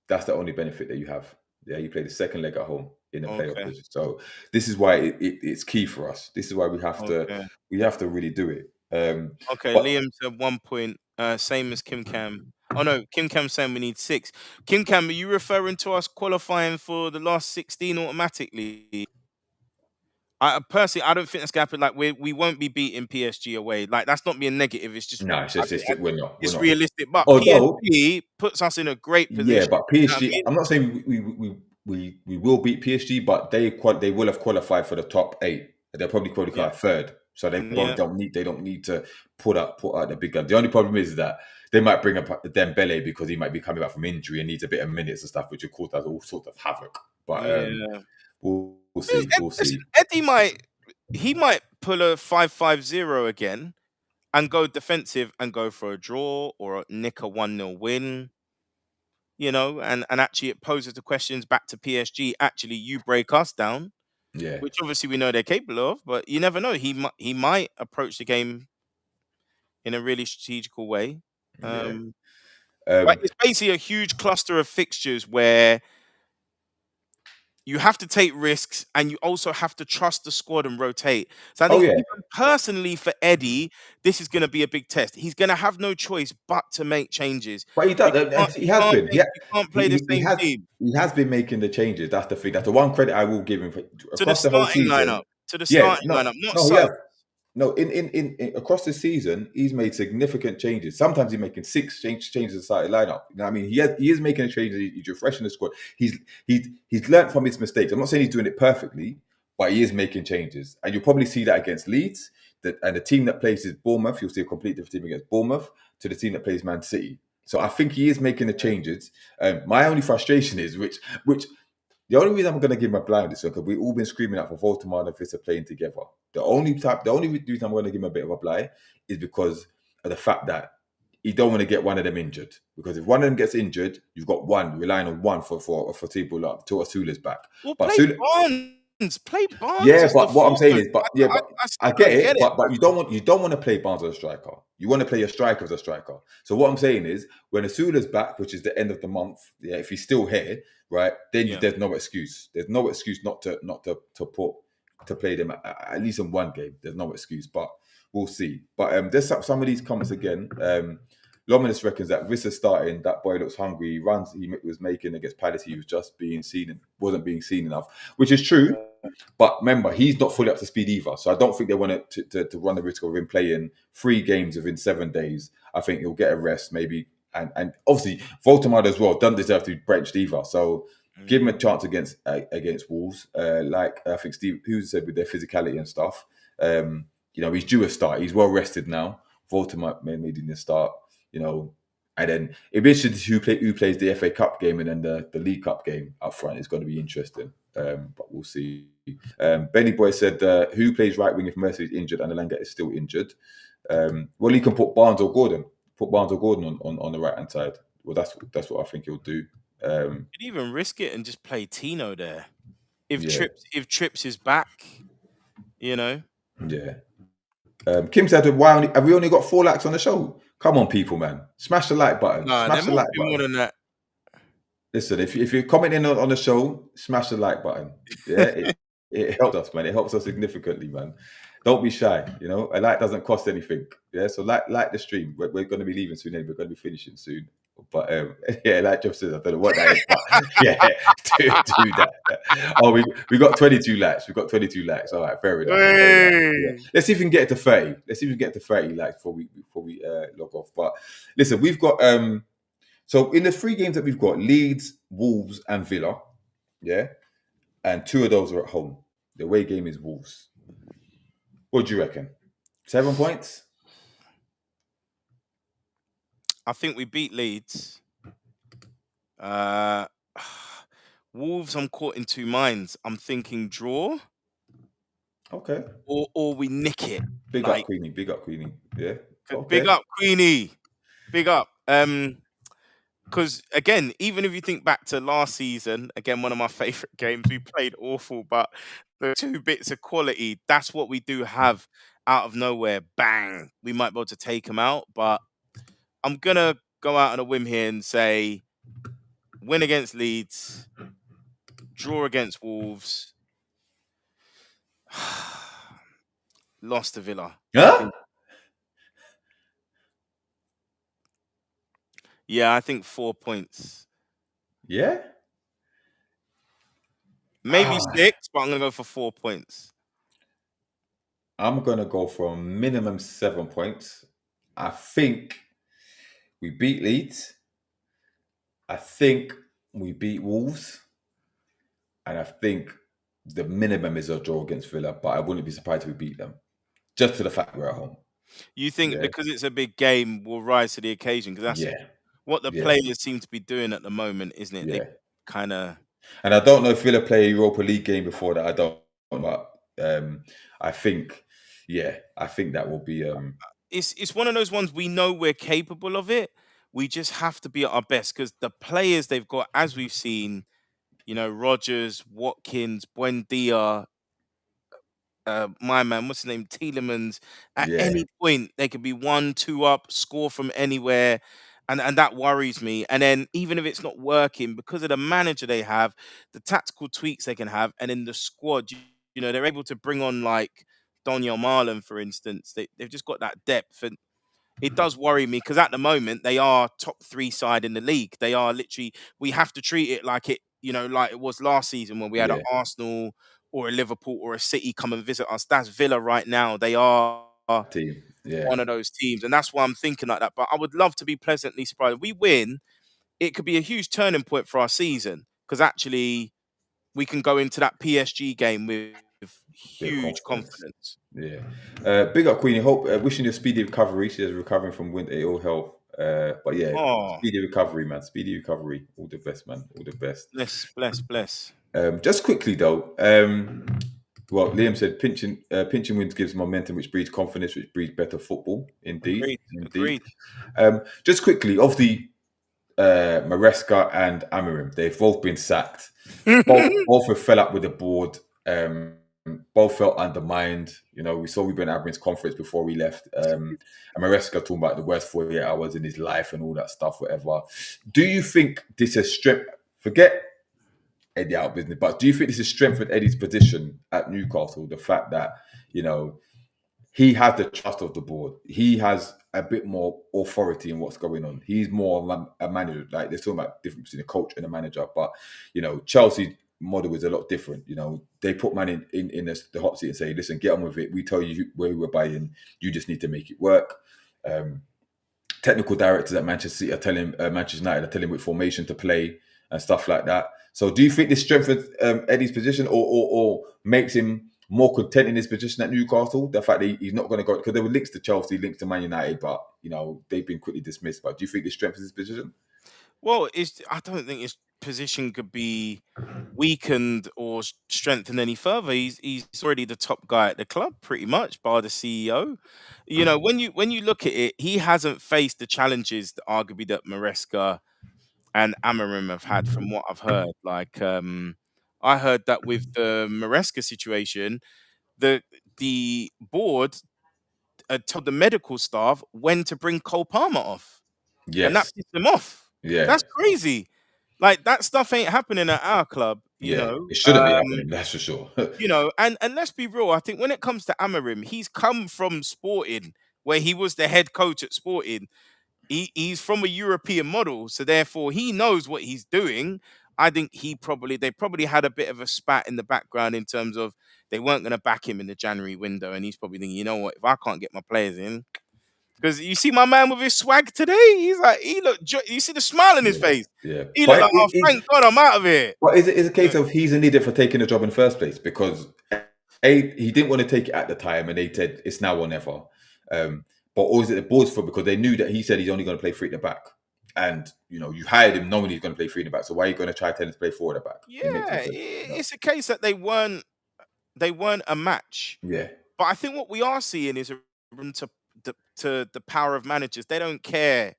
That's the only benefit that you have. Yeah, you play the second leg at home in the playoff position. So this is why it's key for us. This is why we have to really do it. Liam said 1 point, same as Kim Cam. Oh no, Kim Cam saying we need 6. Kim Cam, are you referring to us qualifying for the last 16 automatically? I personally, I don't think that's gonna happen. Like we won't be beating PSG away. Like that's not being negative. It's just we're not. It's realistic. But PSG puts us in a great position. Yeah, but PSG. I'm not saying we will beat PSG, but they will have qualified for the top 8. They'll probably qualify third. So they Yeah. don't need to put out the big gun. The only problem is that they might bring up Dembele because he might be coming back from injury and needs a bit of minutes and stuff, which of course does all sorts of havoc. But Yeah. we'll see. We'll see. Listen, Eddie might pull a 5-5-0 again and go defensive and go for a draw or nick a 1-0 win. And actually it poses the questions back to PSG. Actually, you break us down, Yeah, which obviously we know they're capable of, but you never know. He might approach the game in a really strategical way. yeah. But it's basically a huge cluster of fixtures where you have to take risks and you also have to trust the squad and rotate. So I Oh think yeah. even personally for Eddie, this is going to be a big test. He's going to have no choice but to make changes. But he does. He has been. You can't play the same team He has been making the changes. That's the thing. That's the one credit I will give him to the across the whole starting season. lineup, to the Yeah, starting lineup, not no, he subs. has. No, in across the season, he's made significant changes. Sometimes he's making six changes in the starting lineup. You know what I mean? He is making a change. He's refreshing the squad. He's learned from his mistakes. I'm not saying he's doing it perfectly, but he is making changes. And you'll probably see that against Leeds. And the team that plays is Bournemouth. You'll see a completely different team against Bournemouth to the team that plays Man City. So I think he is making the changes. My only frustration is which the only reason I'm going to give him a blind is because we've all been screaming out for Voldemort and Visser playing together. The only reason I'm going to give him a bit of a blind is because of the fact that you don't want to get one of them injured. Because if one of them gets injured, you've got one relying on one for table up till Asula's back. Well, But play Asula, Barnes. Play Barnes yeah, as the but what I'm saying forward. is, but I I still get don't it. get it. But you don't want to play Barnes as a striker. You want to play your striker as a striker. So what I'm saying is, when Asula's back, which is the end of the month, yeah, if he's still here, right, then Yeah. there's no excuse. There's no excuse not to play them at least in one game. There's no excuse, but we'll see. But there's some of these comments again. Lominus reckons that Visser starting, that boy looks hungry. He runs he was making against Palace. He was just wasn't being seen enough, which is true. But remember, he's not fully up to speed either. So I don't think they want to run the risk of him playing 3 games within 7 days. I think he'll get a rest maybe. And obviously, Voldemort as well doesn't deserve to be benched either. So give him a chance against Wolves. Like I think Steve Hughes said with their physicality and stuff. He's due a start. He's well rested now. Voldemort made him the start. And then it'll be interesting who plays the FA Cup game and then the League Cup game up front. It's going to be interesting. But we'll see. Benny Boy said, who plays right wing if Mercy is injured and Alanga is still injured? Well, he can put Barnes or Gordon. Put Barnes or Gordon on the right hand side. Well, that's what I think he'll do. You'd even risk it and just play Tino there. If Yeah. Trips is back, Yeah. Kim said, "Why have we only got 4 likes on the show? Come on, people, man! Smash the like button. Nah, Smash there the like must be button. more than that. Listen, if you're commenting on the show, smash the like button. Yeah, it helps us, man. It helps us significantly, man. Don't be shy. A like doesn't cost anything. Yeah, so like the stream. We're going to be leaving soon. We're going to be finishing soon. But yeah, like Jeff says, I don't know what that is, but yeah, do that. Oh, we got 22 likes. We got 22 likes. All right, fair enough. Yeah. Let's see if we can get it to 30. Let's see if we can get to 30 likes before we log off. But listen, we've got so in the 3 games that we've got, Leeds, Wolves, and Villa, yeah, and 2 of those are at home. The away game is Wolves. What do you reckon? 7 points? I think we beat Leeds. Wolves, I'm caught in 2 minds. I'm thinking draw. Okay. Or we nick it. Big up Queenie. Yeah. Okay. Big up Queenie. Big up. Because again, even if you think back to last season, again, one of my favorite games, we played awful, but the 2 bits of quality, that's what we do have out of nowhere. Bang, we might be able to take them out, but I'm gonna go out on a whim here and say win against Leeds, draw against Wolves, lost to Villa. Huh? Yeah, I think 4 points. Yeah. Maybe 6, but I'm gonna go for 4 points. I'm gonna go for a minimum 7 points. I think we beat Leeds. I think we beat Wolves. And I think the minimum is a draw against Villa, but I wouldn't be surprised if we beat them. just to the fact we're at home. You think Yeah, because it's a big game, will rise to the occasion? Because that's yeah, what the yeah, players seem to be doing at the moment, isn't it? They yeah. kind of And I don't know if Villa play a Europa League game before that. I don't know. I think, yeah, I think that will be. it's one of those ones we know we're capable of it. We just have to be at our best because the players they've got, as we've seen, Rogers, Watkins, Buendia, my man, what's his name, Tielemans. At Yeah, any point, they could be 1-2 up, score from anywhere, and that worries me. And then even if it's not working, because of the manager they have, the tactical tweaks they can have, and in the squad, they're able to bring on like Daniel Marlon, for instance. They've just got that depth, and it does worry me because at the moment they are top three side in the league. They are literally. We have to treat it like like it was last season when we had an yeah, Arsenal or a Liverpool or a City come and visit us. That's Villa right now. They are team. Yeah, one of those teams, and that's why I'm thinking like that. But I would love to be pleasantly surprised. If we win, it could be a huge turning point for our season because actually we can go into that PSG game with bit of huge confidence. confidence. Yeah. Big up, Queenie. Hope wishing you a speedy recovery. She's recovering from winter ill health. But yeah, Oh, speedy recovery, man. Speedy recovery. All the best, man. All the best. bless, bless, bless. Just quickly though, well, Liam said pinching wins gives momentum, which breeds confidence, which breeds better football. Indeed, Agreed, indeed. agreed. Just quickly, of the Maresca and Amarim, they've both been sacked. Both have fell up with the board. Both felt undermined. We saw Ruben Amorim's conference before we left. And Maresca talking about the worst 48 hours in his life and all that stuff, whatever. Do you think this has forget Eddie out of business, but do you think this has strengthened Eddie's position at Newcastle? The fact that, he has the trust of the board. He has a bit more authority in what's going on. He's more of a manager. Like, they're talking about the difference between a coach and a manager. But, Chelsea model is a lot different. They put man in the hot seat and say, listen, get on with it. We tell you where we're buying. You just need to make it work. Technical directors at Manchester City are telling Manchester United are telling which formation to play and stuff like that. So do you think this strengthens Eddie's position or makes him more content in his position at Newcastle? The fact that he's not going to go, because there were links to Chelsea, links to Man United, but they've been quickly dismissed. But do you think this strengthens his position? Well, I don't think his position could be weakened or strengthened any further. He's already the top guy at the club, pretty much, by the CEO. When you look at it, he hasn't faced the challenges that arguably that Maresca and Amarim have had, from what I've heard. Like, I heard that with the Maresca situation, the board told the medical staff when to bring Cole Palmer off, and that Yes. pissed them off. Yeah. That's crazy. Like, that stuff ain't happening at our club, Yeah. It shouldn't be happening, that's for sure. and let's be real. I think when it comes to Amarim, he's come from Sporting, where he was the head coach at Sporting. He's from a European model, so therefore he knows what he's doing. I think they probably had a bit of a spat in the background in terms of they weren't going to back him in the January window, and he's probably thinking, you know what, if I can't get my players in, because you see my man with his swag today, he's like, you see the smile on his Yeah. face. Yeah. He look But like, oh, thank God I'm out of here. But is it a case of he's an idiot for taking the job in the first place? Because he didn't want to take it at the time, and they said it's now or never. But or is it the board's fault because they knew that he said he's only going to play three at the back, and you hired him knowing he's going to play three at the back. So why are you going to try to tell him to play four at the back? It makes no Yeah, sense. it's a case that they weren't a match. Yeah, But I think what we are seeing is a room to the power of managers. They don't care.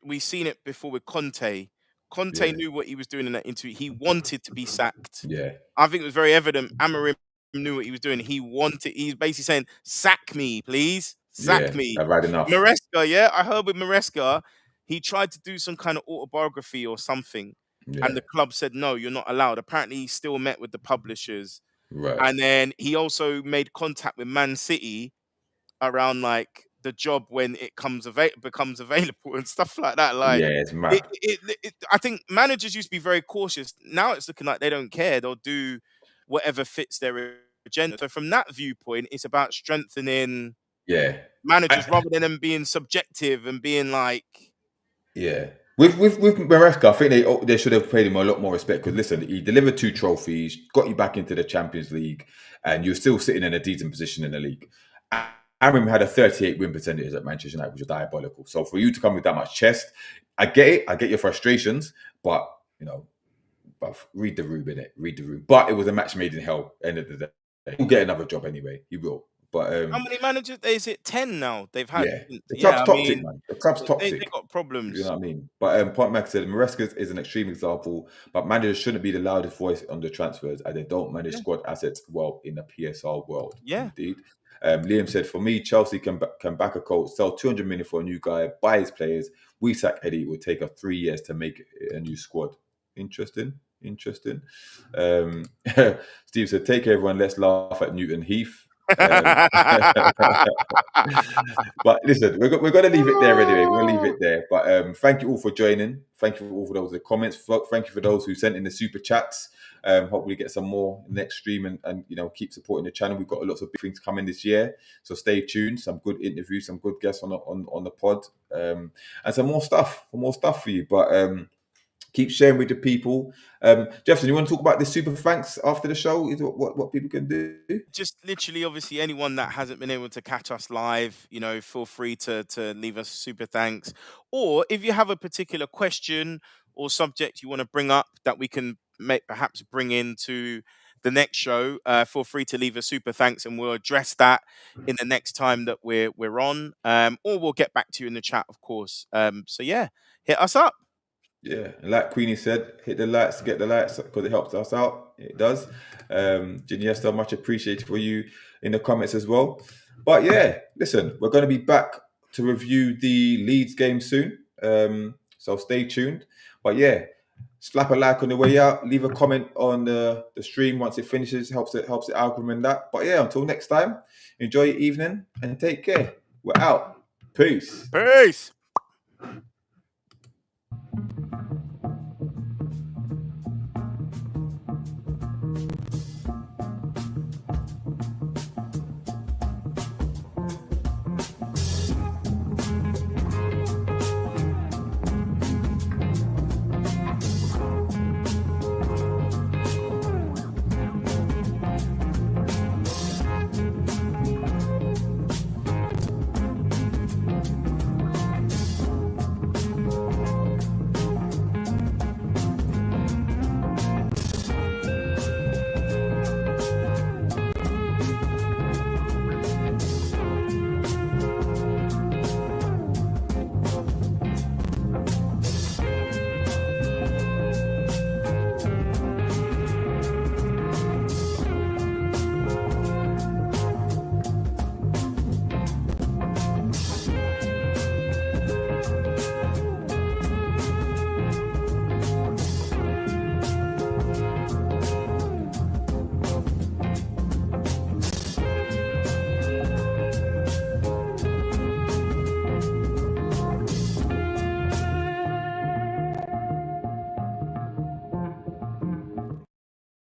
We've seen it before with Conte. Conte yeah, knew what he was doing in that interview. He wanted to be sacked. yeah, I think it was very evident. Amarim knew what he was doing. He's basically saying, "Sack me, please, yeah. sack me." I've had enough. Maresca, yeah, I heard with Maresca, he tried to do some kind of autobiography or something, and Yeah, the club said, "No, you're not allowed." Apparently, he still met with the publishers, right. and then he also made contact with Man City around like the job when it becomes available and stuff like that. Like, Yeah, it's mad. I think managers used to be very cautious. Now it's looking like they don't care. They'll do whatever fits their agenda. So from that viewpoint, it's about strengthening Yeah, managers I, rather than them being subjective and being like, yeah. With Maresca, I think they should have paid him a lot more respect because listen, he delivered 2 trophies, got you back into the Champions League, and you're still sitting in a decent position in the league. Amram had a 38 win percentage at Manchester United, which was diabolical. So for you to come with that much chest, I get it. I get your frustrations, but read the room in it. Read the room. But it was a match made in hell. End of the day, he'll get another job anyway. He will. But How many managers? Is it 10 now? They've had. yeah, the Yeah, club's I toxic, mean, man. The club's they toxic. got You know problems. what I mean? But Point Mac said Maresca is an extreme example, but managers shouldn't be the loudest voice on the transfers as they don't manage Yeah, squad assets well in the PSR world. yeah. Indeed. Liam said, for me, Chelsea can back a coach, sell 200 million for a new guy, buy his players. We sack Eddie. It would take us 3 years to make a new squad. Interesting. Steve said, take everyone, let's laugh at Newton Heath. But listen, we're going to leave it there anyway. We're going to leave it there. But thank you all for joining. Thank you all for those comments. Thank you for those who sent in the super chats. Hopefully get some more next stream and keep supporting the channel. We've got lots of big things coming this year, so stay tuned. Some good interviews, some good guests on the pod, and some more stuff for you. But keep sharing with the people. Jefferson, you want to talk about the super thanks after the show? Is what people can do? Just literally, obviously, anyone that hasn't been able to catch us live, feel free to leave us super thanks. Or if you have a particular question or subject you want to bring up that we can perhaps bring into the next show, feel free to leave a super thanks, and we'll address that in the next time that we're on. Or we'll get back to you in the chat, of course. So yeah, hit us up. Yeah, and like Queenie said, hit the likes, get the likes because it helps us out. It does. Giniesta, much appreciated for you in the comments as well. But yeah, listen, we're going to be back to review the Leeds game soon. So stay tuned. But yeah, slap a like on the way out. Leave a comment on the stream once it finishes. Helps the algorithm and that. But yeah, until next time, enjoy your evening and take care. We're out. Peace. Peace.